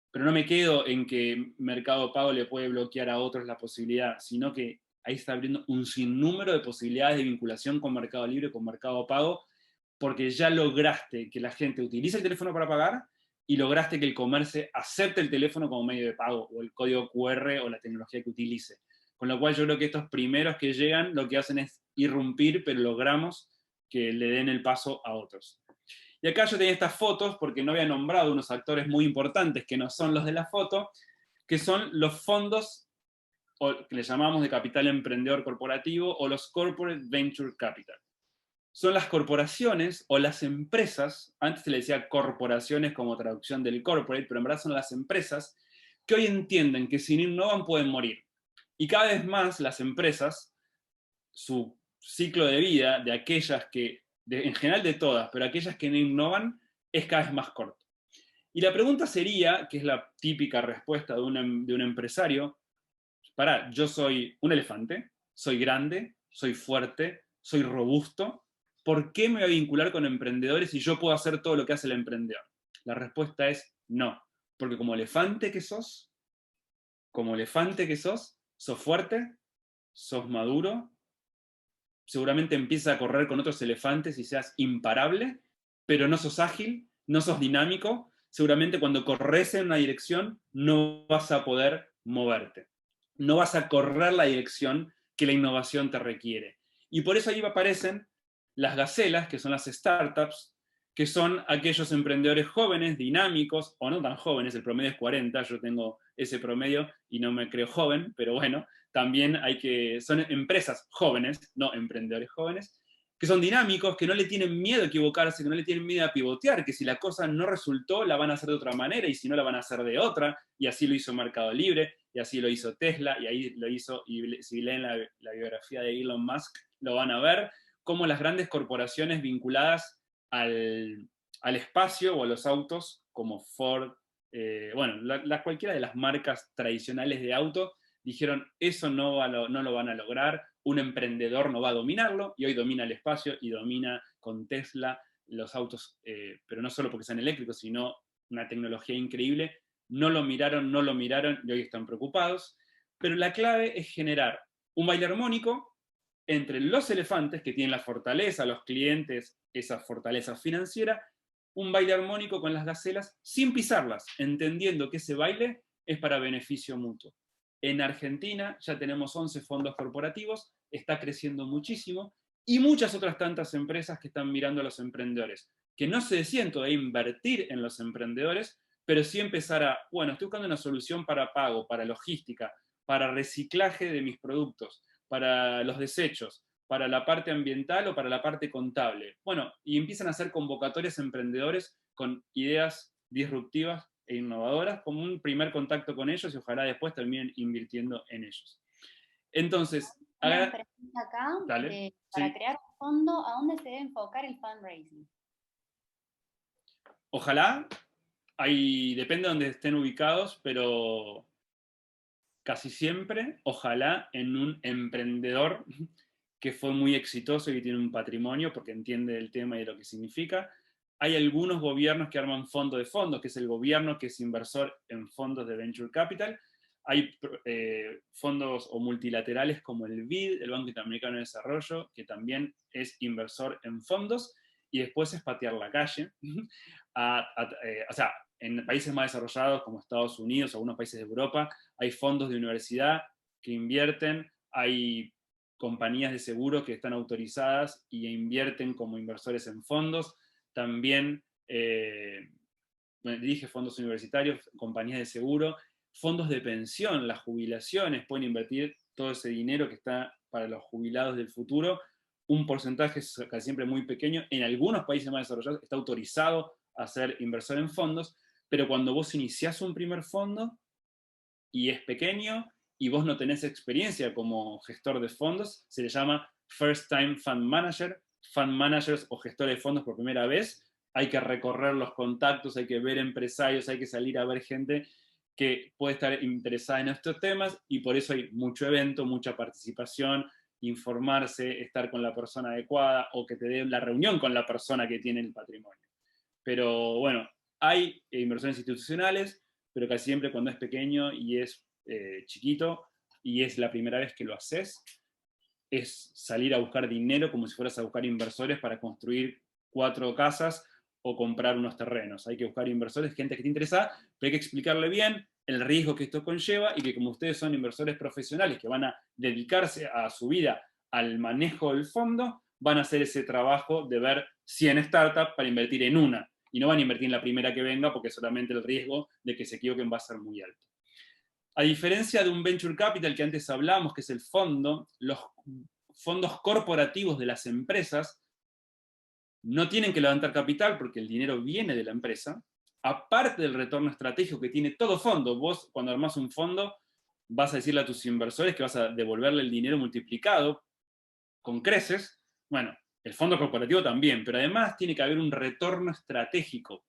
pero no me quedo en que Mercado Pago le puede bloquear a otros la posibilidad, sino que ahí está abriendo un sinnúmero de posibilidades de vinculación con Mercado Libre, con Mercado Pago, porque ya lograste que la gente utilice el teléfono para pagar y lograste que el comercio acepte el teléfono como medio de pago, o el código QR o la tecnología que utilice. Con lo cual yo creo que estos primeros que llegan lo que hacen es irrumpir, pero logramos que le den el paso a otros. Y acá yo tenía estas fotos, porque no había nombrado unos actores muy importantes que no son los de la foto, que son los fondos, o que le llamamos de capital emprendedor corporativo, o los Corporate Venture Capital. Son las corporaciones o las empresas, antes se le decía corporaciones como traducción del corporate, pero en verdad son las empresas que hoy entienden que si no innovan pueden morir. Y cada vez más las empresas, su ciclo de vida de aquellas que, en general de todas, pero aquellas que no innovan, es cada vez más corto. Y la pregunta sería, que es la típica respuesta de un empresario, yo soy un elefante, soy grande, soy fuerte, soy robusto, ¿por qué me voy a vincular con emprendedores si yo puedo hacer todo lo que hace el emprendedor? La respuesta es no, porque como elefante que sos, sos fuerte, sos maduro, seguramente empiezas a correr con otros elefantes y seas imparable, pero no sos ágil, no sos dinámico, seguramente cuando corres en una dirección no vas a poder moverte, no vas a correr la dirección que la innovación te requiere. Y por eso ahí aparecen las gacelas, que son las startups, que son aquellos emprendedores jóvenes, dinámicos, o no tan jóvenes, el promedio es 40, yo tengo ese promedio y no me creo joven, pero bueno, también son empresas jóvenes, no emprendedores jóvenes, que son dinámicos, que no le tienen miedo a equivocarse, que no le tienen miedo a pivotear, que si la cosa no resultó, la van a hacer de otra manera, y si no, la van a hacer de otra, y así lo hizo Mercado Libre, y así lo hizo Tesla, y ahí lo hizo, y si leen la biografía de Elon Musk, lo van a ver, cómo las grandes corporaciones vinculadas al espacio o a los autos, como Ford, cualquiera de las marcas tradicionales de auto, dijeron, eso no lo van a lograr, un emprendedor no va a dominarlo, y hoy domina el espacio y domina con Tesla los autos, pero no solo porque sean eléctricos, sino una tecnología increíble. No lo miraron y hoy están preocupados, pero la clave es generar un baile armónico entre los elefantes que tienen la fortaleza, los clientes, esa fortaleza financiera, un baile armónico con las gacelas sin pisarlas, entendiendo que ese baile es para beneficio mutuo. En Argentina ya tenemos 11 fondos corporativos, está creciendo muchísimo, y muchas otras tantas empresas que están mirando a los emprendedores, que no se deciden todavía invertir en los emprendedores, pero sí empezar a, bueno, estoy buscando una solución para pago, para logística, para reciclaje de mis productos, para los desechos, para la parte ambiental o para la parte contable. Bueno, y empiezan a hacer convocatorias a emprendedores con ideas disruptivas e innovadoras como un primer contacto con ellos y ojalá después terminen invirtiendo en ellos. Entonces, una pregunta acá, dale, para sí. crear un fondo, ¿a dónde se debe enfocar el fundraising? Ojalá, depende de dónde estén ubicados, pero casi siempre, ojalá, en un emprendedor que fue muy exitoso y que tiene un patrimonio porque entiende el tema y lo que significa. Hay algunos gobiernos que arman fondo de fondos, que es el gobierno que es inversor en fondos de Venture Capital. Hay fondos o multilaterales como el BID, el Banco Interamericano de Desarrollo, que también es inversor en fondos, y después es patear la calle. O sea, en países más desarrollados como Estados Unidos o algunos países de Europa, hay fondos de universidad que invierten, hay compañías de seguro que están autorizadas y invierten como inversores en fondos. También dirige fondos universitarios, compañías de seguro, fondos de pensión, las jubilaciones, pueden invertir todo ese dinero que está para los jubilados del futuro. Un porcentaje casi siempre muy pequeño, en algunos países más desarrollados está autorizado a ser inversor en fondos, pero cuando vos iniciás un primer fondo y es pequeño y vos no tenés experiencia como gestor de fondos, se le llama First Time Fund Manager, Fund Managers o gestores de fondos por primera vez. Hay que recorrer los contactos, hay que ver empresarios, hay que salir a ver gente que puede estar interesada en estos temas, y por eso hay mucho evento, mucha participación, informarse, estar con la persona adecuada o que te dé la reunión con la persona que tiene el patrimonio. Pero bueno, hay inversiones institucionales, pero casi siempre cuando es pequeño y es chiquito y es la primera vez que lo haces, es salir a buscar dinero como si fueras a buscar inversores para construir 4 casas o comprar unos terrenos. Hay que buscar inversores, gente que esté interesada, pero hay que explicarle bien el riesgo que esto conlleva y que como ustedes son inversores profesionales que van a dedicarse a su vida al manejo del fondo, van a hacer ese trabajo de ver 100 startups para invertir en una, y no van a invertir en la primera que venga porque solamente el riesgo de que se equivoquen va a ser muy alto. A diferencia de un venture capital que antes hablamos, que es el fondo, los fondos corporativos de las empresas no tienen que levantar capital porque el dinero viene de la empresa, aparte del retorno estratégico que tiene todo fondo. Vos, cuando armás un fondo, vas a decirle a tus inversores que vas a devolverle el dinero multiplicado con creces. Bueno, el fondo corporativo también, pero además tiene que haber un retorno estratégico.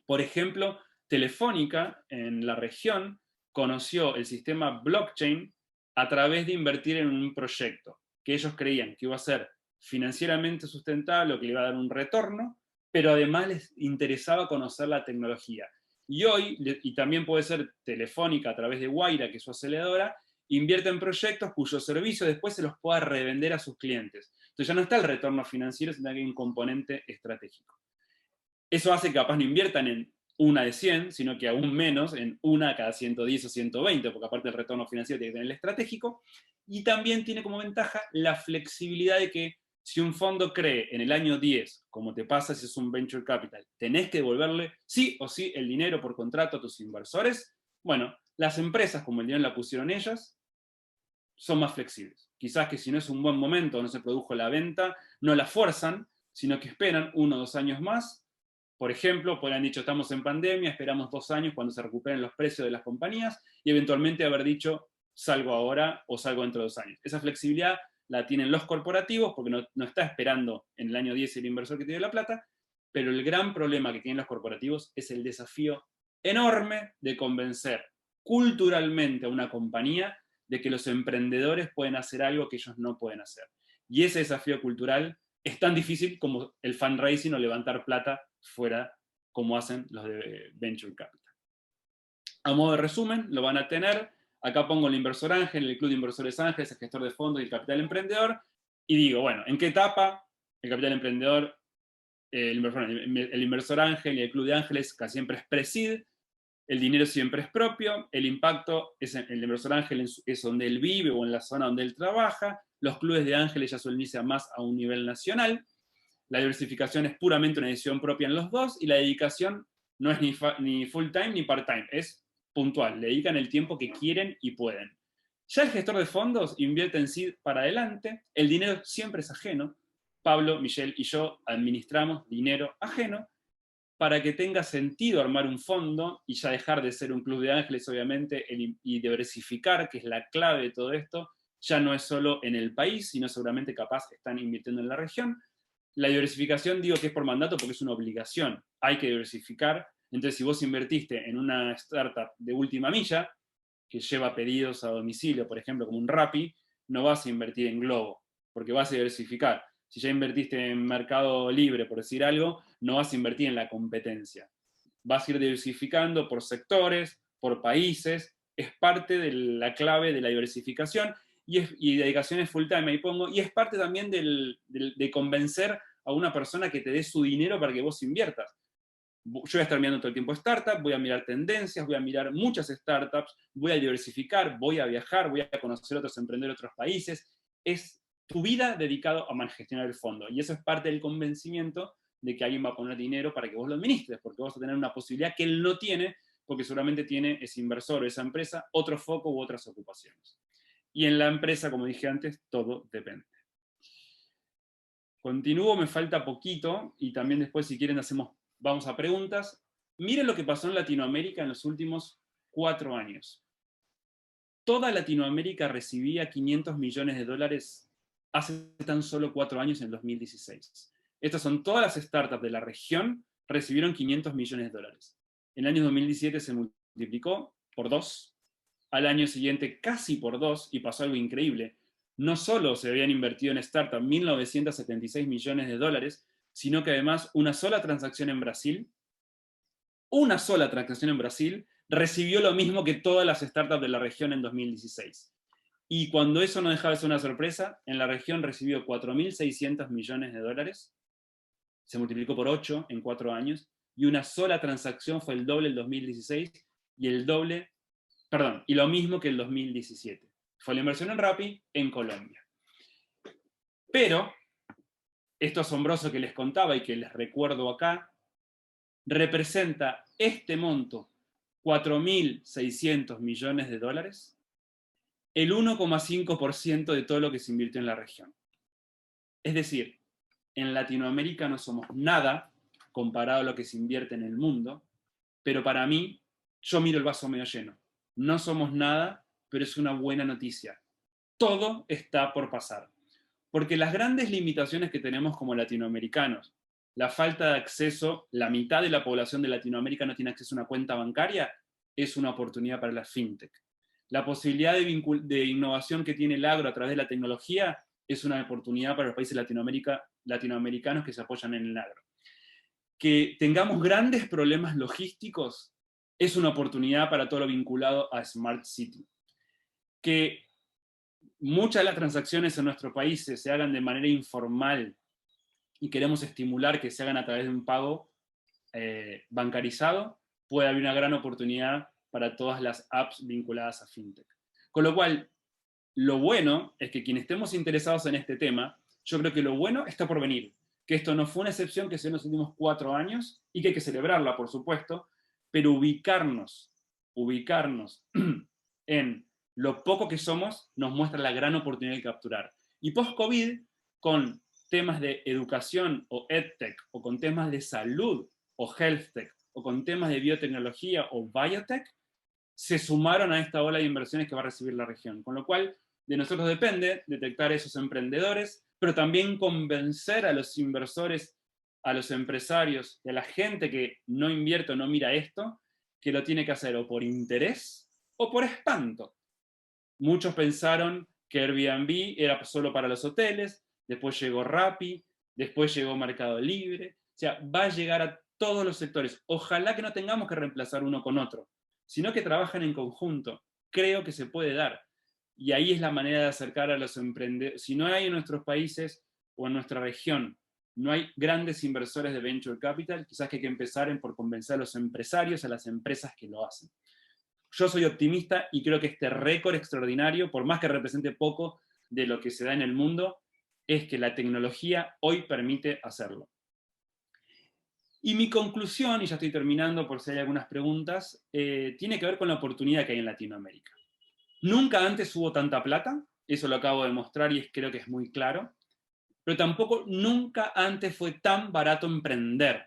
Por ejemplo, Telefónica, en la región, conoció el sistema blockchain a través de invertir en un proyecto que ellos creían que iba a ser financieramente sustentable o que le iba a dar un retorno, pero además les interesaba conocer la tecnología. Y hoy, y también puede ser Telefónica a través de Wayra, que es su aceleradora, invierte en proyectos cuyos servicios después se los pueda revender a sus clientes. Entonces ya no está el retorno financiero, sino que hay un componente estratégico. Eso hace que capaz no inviertan en una de 100, sino que aún menos en una cada 110 o 120, porque aparte del retorno financiero tiene que tener el estratégico, y también tiene como ventaja la flexibilidad de que si un fondo cree en el año 10, como te pasa si es un venture capital, tenés que devolverle sí o sí el dinero por contrato a tus inversores, bueno, las empresas, como el dinero la pusieron ellas, son más flexibles. Quizás que si no es un buen momento, no se produjo la venta, no la fuerzan, sino que esperan 1 o 2 años más. Por ejemplo, podrían dicho, estamos en pandemia, esperamos 2 años cuando se recuperen los precios de las compañías, y eventualmente haber dicho, salgo ahora o salgo dentro de 2 años. Esa flexibilidad la tienen los corporativos, porque no está esperando en el año 10 el inversor que tiene la plata, pero el gran problema que tienen los corporativos es el desafío enorme de convencer culturalmente a una compañía de que los emprendedores pueden hacer algo que ellos no pueden hacer. Y ese desafío cultural es tan difícil como el fundraising o levantar plata fuera, como hacen los de Venture Capital. A modo de resumen, lo van a tener. Acá pongo el inversor ángel, el club de inversores ángeles, el gestor de fondos y el capital emprendedor. Y digo, bueno, ¿en qué etapa el capital emprendedor, el inversor ángel y el club de ángeles casi siempre es pre-seed? El dinero siempre es propio, el impacto es el inversor ángel es donde él vive o en la zona donde él trabaja, los clubes de ángeles ya suelen irse más a un nivel nacional, la diversificación es puramente una decisión propia en los dos, y la dedicación no es ni full time ni part time, es puntual, le dedican el tiempo que quieren y pueden. Ya el gestor de fondos invierte en sí para adelante, el dinero siempre es ajeno, Pablo, Michelle y yo administramos dinero ajeno, para que tenga sentido armar un fondo y ya dejar de ser un club de ángeles, obviamente, y diversificar, que es la clave de todo esto, ya no es solo en el país, sino seguramente capaz están invirtiendo en la región. La diversificación digo que es por mandato porque es una obligación, hay que diversificar. Entonces, si vos invertiste en una startup de última milla, que lleva pedidos a domicilio, por ejemplo, como un Rappi, no vas a invertir en Globo, porque vas a diversificar. Si ya invertiste en Mercado Libre, por decir algo, no vas a invertir en la competencia. Vas a ir diversificando por sectores, por países, es parte de la clave de la diversificación, y dedicación es full time, ahí pongo, y es parte también de convencer a una persona que te dé su dinero para que vos inviertas. Yo voy a estar mirando todo el tiempo startups, voy a mirar tendencias, voy a mirar muchas startups, voy a diversificar, voy a viajar, voy a conocer otros emprendedores de otros países. Es tu vida dedicado a gestionar el fondo. Y eso es parte del convencimiento de que alguien va a poner dinero para que vos lo administres, porque vas a tener una posibilidad que él no tiene, porque seguramente tiene ese inversor o esa empresa otro foco u otras ocupaciones. Y en la empresa, como dije antes, todo depende. Continúo, me falta poquito, y también después, si quieren, vamos a preguntas. Miren lo que pasó en Latinoamérica en los últimos 4 años. Toda Latinoamérica recibía 500 millones de dólares hace tan solo 4 años, en 2016. Estas son todas las startups de la región, recibieron 500 millones de dólares. En el año 2017 se multiplicó por 2, al año siguiente casi por 2, y pasó algo increíble. No solo se habían invertido en startups 1.976 millones de dólares, sino que además una sola transacción en Brasil, recibió lo mismo que todas las startups de la región en 2016. Y cuando eso no dejaba de ser una sorpresa, en la región recibió 4.600 millones de dólares, se multiplicó por 8 en 4 años, y una sola transacción fue el doble el 2016, y lo mismo que el 2017. Fue la inversión en Rappi en Colombia. Pero esto asombroso que les contaba y que les recuerdo acá, representa este monto, 4.600 millones de dólares, el 1,5% de todo lo que se invirtió en la región. Es decir, en Latinoamérica no somos nada comparado a lo que se invierte en el mundo, pero para mí, yo miro el vaso medio lleno. No somos nada, pero es una buena noticia. Todo está por pasar. Porque las grandes limitaciones que tenemos como latinoamericanos, la falta de acceso, la mitad de la población de Latinoamérica no tiene acceso a una cuenta bancaria, es una oportunidad para la fintech. La posibilidad de innovación que tiene el agro a través de la tecnología es una oportunidad para los países latinoamericanos que se apoyan en el agro. Que tengamos grandes problemas logísticos es una oportunidad para todo lo vinculado a Smart City. Que muchas de las transacciones en nuestros países se hagan de manera informal y queremos estimular que se hagan a través de un pago bancarizado, puede haber una gran oportunidad para todas las apps vinculadas a fintech. Con lo cual, lo bueno es que quienes estemos interesados en este tema, yo creo que lo bueno está por venir, que esto no fue una excepción que se dio en los últimos 4 años, y que hay que celebrarla, por supuesto, pero ubicarnos en lo poco que somos nos muestra la gran oportunidad de capturar. Y post-COVID, con temas de educación o EdTech, o con temas de salud o HealthTech, o con temas de biotecnología o biotech, se sumaron a esta ola de inversiones que va a recibir la región. Con lo cual, de nosotros depende detectar esos emprendedores, pero también convencer a los inversores, a los empresarios y a la gente que no invierte o no mira esto, que lo tiene que hacer o por interés o por espanto. Muchos pensaron que Airbnb era solo para los hoteles, después llegó Rappi, después llegó Mercado Libre. O sea, va a llegar a todos los sectores. Ojalá que no tengamos que reemplazar uno con otro, sino que trabajen en conjunto. Creo que se puede dar. Y ahí es la manera de acercar a los emprendedores. Si no hay en nuestros países o en nuestra región, no hay grandes inversores de venture capital, quizás que hay que empezar por convencer a los empresarios, a las empresas que lo hacen. Yo soy optimista y creo que este récord extraordinario, por más que represente poco, de lo que se da en el mundo es que la tecnología hoy permite hacerlo. Y mi conclusión, y ya estoy terminando por si hay algunas preguntas, tiene que ver con la oportunidad que hay en Latinoamérica. Nunca antes hubo tanta plata, eso lo acabo de mostrar y creo que es muy claro, pero tampoco nunca antes fue tan barato emprender.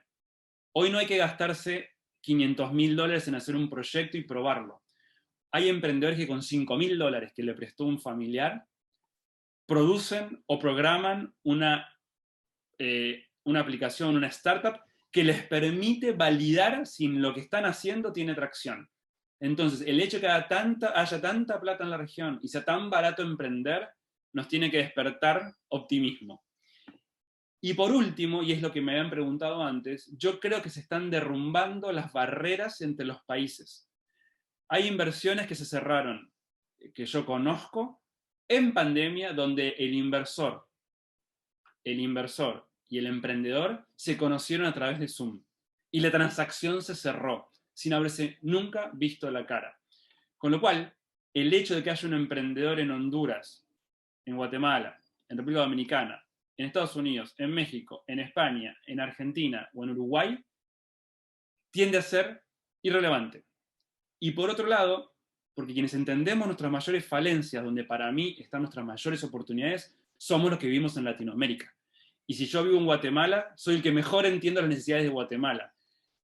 Hoy no hay que gastarse $500.000 en hacer un proyecto y probarlo. Hay emprendedores que con $5.000 que le prestó un familiar producen o programan una aplicación, una startup que les permite validar si lo que están haciendo tiene tracción. Entonces, el hecho de que haya tanta plata en la región y sea tan barato emprender, nos tiene que despertar optimismo. Y por último, y es lo que me habían preguntado antes, yo creo que se están derrumbando las barreras entre los países. Hay inversiones que se cerraron, que yo conozco, en pandemia, donde el inversor y el emprendedor se conocieron a través de Zoom. Y la transacción se cerró, sin haberse nunca visto la cara. Con lo cual, el hecho de que haya un emprendedor en Honduras, en Guatemala, en República Dominicana, en Estados Unidos, en México, en España, en Argentina o en Uruguay, tiende a ser irrelevante. Y por otro lado, porque quienes entendemos nuestras mayores falencias, donde para mí están nuestras mayores oportunidades, somos los que vivimos en Latinoamérica. Y si yo vivo en Guatemala, soy el que mejor entiendo las necesidades de Guatemala.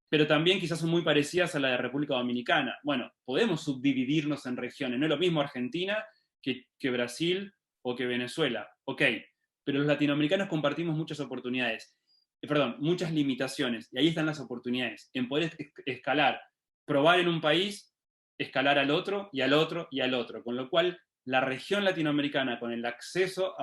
Pero también quizás son muy parecidas a la de República Dominicana. Bueno, podemos subdividirnos en regiones. No es lo mismo Argentina que Brasil o que Venezuela. Ok, pero los latinoamericanos compartimos muchas oportunidades. Muchas limitaciones. Y ahí están las oportunidades. En poder escalar, probar en un país, escalar al otro y al otro y al otro. Con lo cual, la región latinoamericana, con el acceso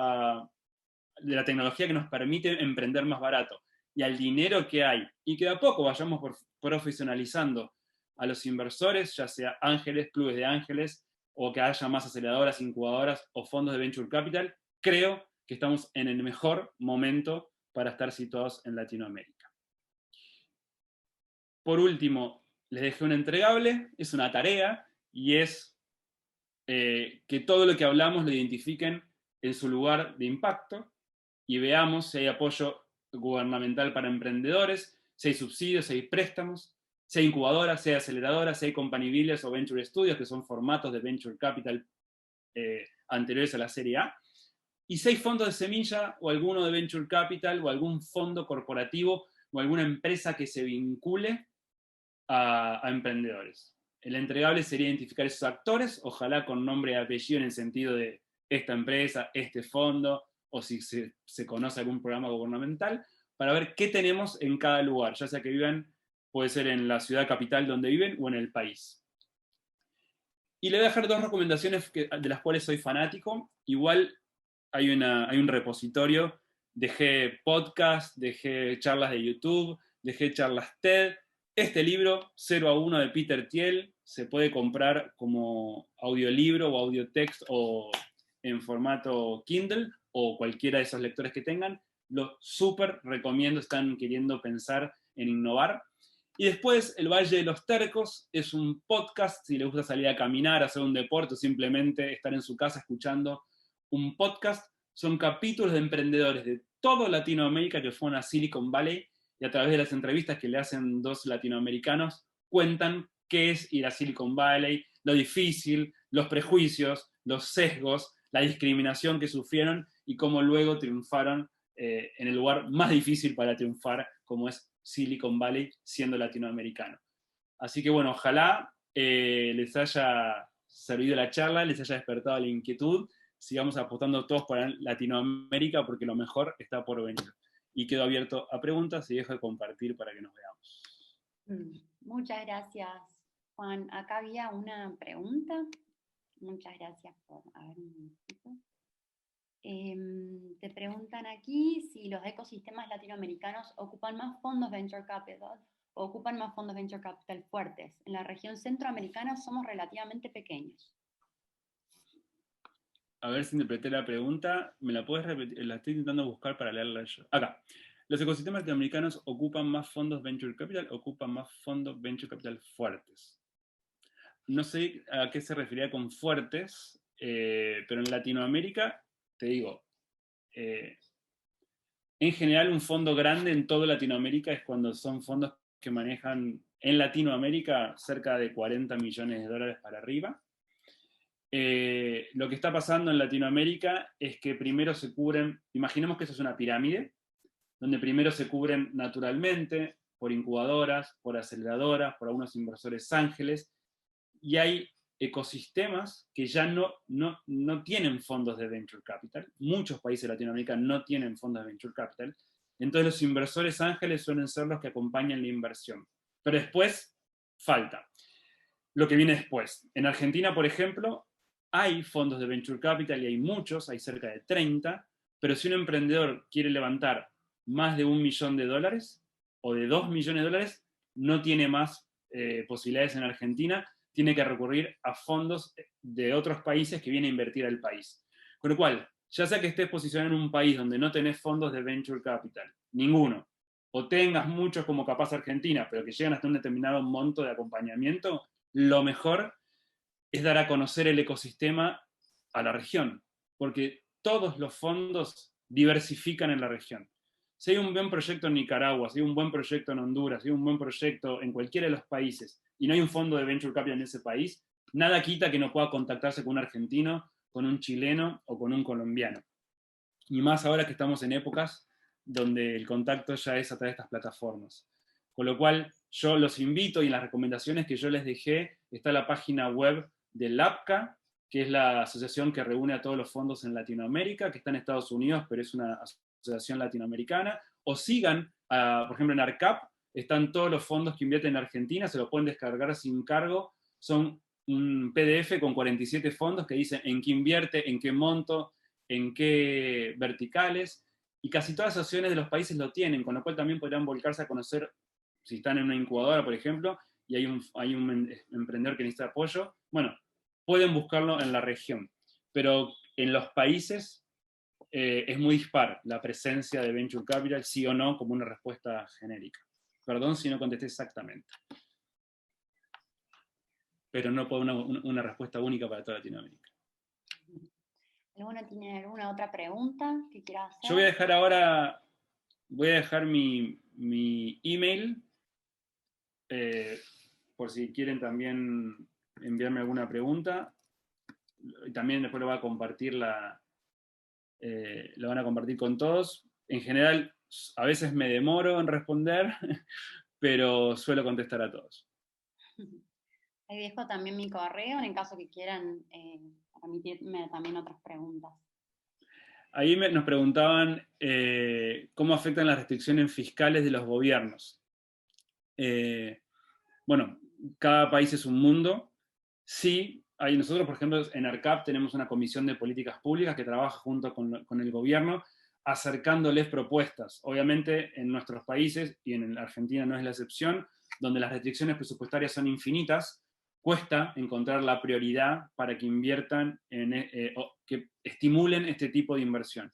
de la tecnología que nos permite emprender más barato, y al dinero que hay, y que de a poco vayamos profesionalizando a los inversores, ya sea ángeles, clubes de ángeles, o que haya más aceleradoras, incubadoras o fondos de venture capital, creo que estamos en el mejor momento para estar situados en Latinoamérica. Por último, les dejé un entregable, es una tarea, y es que todo lo que hablamos lo identifiquen en su lugar de impacto, y veamos si hay apoyo gubernamental para emprendedores, si hay subsidios, si hay préstamos, si hay incubadoras, si hay aceleradoras, si hay company builders o venture studios, que son formatos de venture capital anteriores a la serie A, y si hay fondos de semilla o alguno de venture capital o algún fondo corporativo o alguna empresa que se vincule a emprendedores. El entregable sería identificar esos actores, ojalá con nombre y apellido en el sentido de esta empresa, este fondo, o si se conoce algún programa gubernamental, para ver qué tenemos en cada lugar, ya sea que vivan, puede ser en la ciudad capital donde viven o en el país. Y le voy a dejar dos recomendaciones de las cuales soy fanático. Igual hay un repositorio, dejé podcast, dejé charlas de YouTube, dejé charlas TED. Este libro, 0 a 1 de Peter Thiel, se puede comprar como audiolibro o audiotext o en formato Kindle o cualquiera de esos lectores que tengan. Lo súper recomiendo, están queriendo pensar en innovar. Y después, El Valle de los Tercos es un podcast, si les gusta salir a caminar, hacer un deporte o simplemente estar en su casa escuchando un podcast. Son capítulos de emprendedores de toda Latinoamérica que fueron a Silicon Valley y a través de las entrevistas que le hacen dos latinoamericanos, cuentan qué es ir a Silicon Valley, lo difícil, los prejuicios, los sesgos, la discriminación que sufrieron y cómo luego triunfaron en el lugar más difícil para triunfar, como es Silicon Valley, siendo latinoamericano. Así que bueno, ojalá les haya servido la charla, les haya despertado la inquietud, sigamos apostando todos para Latinoamérica porque lo mejor está por venir. Y quedo abierto a preguntas y dejo de compartir para que nos veamos. Muchas gracias, Juan. Acá había una pregunta. Muchas gracias por... A ver un momentito. Te preguntan aquí si los ecosistemas latinoamericanos ocupan más fondos venture capital o ocupan más fondos venture capital fuertes. En la región centroamericana somos relativamente pequeños. A ver si interpreté la pregunta. ¿Me la puedes repetir? La estoy intentando buscar para leerla yo. Acá. ¿Los ecosistemas latinoamericanos ocupan más fondos venture capital o ocupan más fondos venture capital fuertes? No sé a qué se refería con fuertes, pero en Latinoamérica te digo, en general un fondo grande en toda Latinoamérica es cuando son fondos que manejan en Latinoamérica cerca de 40 millones de dólares para arriba. Lo que está pasando en Latinoamérica es que primero se cubren, imaginemos que eso es una pirámide, donde primero se cubren naturalmente por incubadoras, por aceleradoras, por algunos inversores ángeles, y hay ecosistemas que ya no tienen fondos de venture capital. Muchos países de Latinoamérica no tienen fondos de venture capital. Entonces los inversores ángeles suelen ser los que acompañan la inversión. Pero después falta lo que viene después. En Argentina, por ejemplo, hay fondos de venture capital y hay muchos, hay cerca de 30, pero si un emprendedor quiere levantar más de $1 millón o de $2 millones, no tiene más posibilidades en Argentina, tiene que recurrir a fondos de otros países que vienen a invertir al país. Con lo cual, ya sea que estés posicionado en un país donde no tenés fondos de venture capital, ninguno, o tengas muchos como capaz Argentina, pero que llegan hasta un determinado monto de acompañamiento, lo mejor es dar a conocer el ecosistema a la región, porque todos los fondos diversifican en la región. Si hay un buen proyecto en Nicaragua, si hay un buen proyecto en Honduras, si hay un buen proyecto en cualquiera de los países, y no hay un fondo de venture capital en ese país, nada quita que no pueda contactarse con un argentino, con un chileno o con un colombiano. Y más ahora que estamos en épocas donde el contacto ya es a través de estas plataformas. Con lo cual, yo los invito, y en las recomendaciones que yo les dejé, está la página web de LAPCA, que es la asociación que reúne a todos los fondos en Latinoamérica, que está en Estados Unidos, pero es una asociación latinoamericana, o sigan, por ejemplo, en ARCAP, están todos los fondos que invierten en Argentina, se lo pueden descargar sin cargo, son un PDF con 47 fondos que dicen en qué invierte, en qué monto, en qué verticales, y casi todas las asociaciones de los países lo tienen, con lo cual también podrán volcarse a conocer, si están en una incubadora, por ejemplo, y hay un emprendedor que necesita apoyo, bueno, pueden buscarlo en la región. Pero en los países es muy dispar la presencia de Venture Capital, sí o no, como una respuesta genérica. Perdón si no contesté exactamente. Pero no puedo una respuesta única para toda Latinoamérica. ¿Alguno tiene alguna otra pregunta que quiera hacer? Yo voy a dejar ahora, mi email, por si quieren también enviarme alguna pregunta. Y también después lo va a compartir lo van a compartir con todos. En general, a veces me demoro en responder, pero suelo contestar a todos. Ahí dejo también mi correo en el caso que quieran remitirme también otras preguntas. Ahí nos preguntaban cómo afectan las restricciones fiscales de los gobiernos. Bueno, cada país es un mundo. Sí, nosotros, por ejemplo, en ARCAP tenemos una comisión de políticas públicas que trabaja junto con el gobierno, acercándoles propuestas. Obviamente en nuestros países, y en Argentina no es la excepción, donde las restricciones presupuestarias son infinitas, cuesta encontrar la prioridad para que inviertan, que estimulen este tipo de inversión.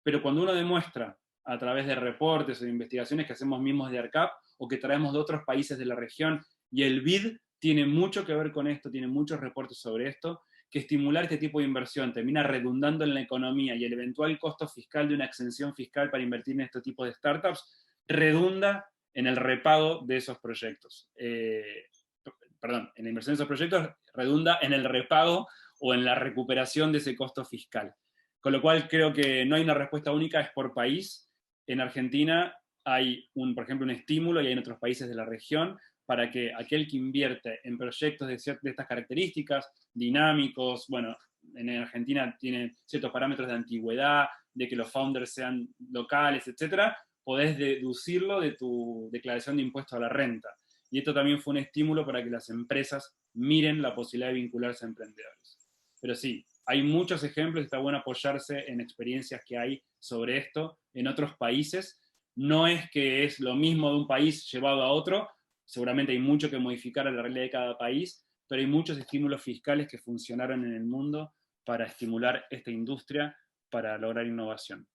Pero cuando uno demuestra a través de reportes o de investigaciones que hacemos mismos de ARCAP, o que traemos de otros países de la región, y el BID tiene mucho que ver con esto, tiene muchos reportes sobre esto, que estimular este tipo de inversión termina redundando en la economía, y el eventual costo fiscal de una exención fiscal para invertir en este tipo de startups redunda en el repago de esos proyectos. En la inversión de esos proyectos redunda en el repago o en la recuperación de ese costo fiscal. Con lo cual creo que no hay una respuesta única, es por país. En Argentina hay, por ejemplo, un estímulo, y hay en otros países de la región, para que aquel que invierte en proyectos de estas características, dinámicos, bueno, en Argentina tienen ciertos parámetros de antigüedad, de que los founders sean locales, etc., podés deducirlo de tu declaración de impuesto a la renta. Y esto también fue un estímulo para que las empresas miren la posibilidad de vincularse a emprendedores. Pero sí, hay muchos ejemplos, está bueno apoyarse en experiencias que hay sobre esto en otros países. No es que es lo mismo de un país llevado a otro, seguramente hay mucho que modificar a la realidad de cada país, pero hay muchos estímulos fiscales que funcionaron en el mundo para estimular esta industria, para lograr innovación.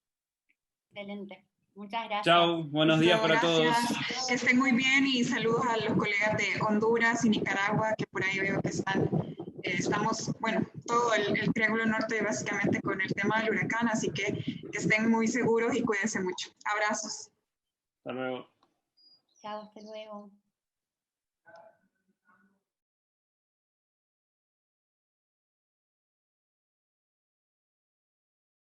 Excelente. Muchas gracias. Chao, buenos días para todos. Que estén muy bien, y saludos a los colegas de Honduras y Nicaragua, que por ahí veo que estamos, bueno, todo el Triángulo Norte básicamente con el tema del huracán, así que estén muy seguros y cuídense mucho. Abrazos. Hasta luego. Chao, hasta luego.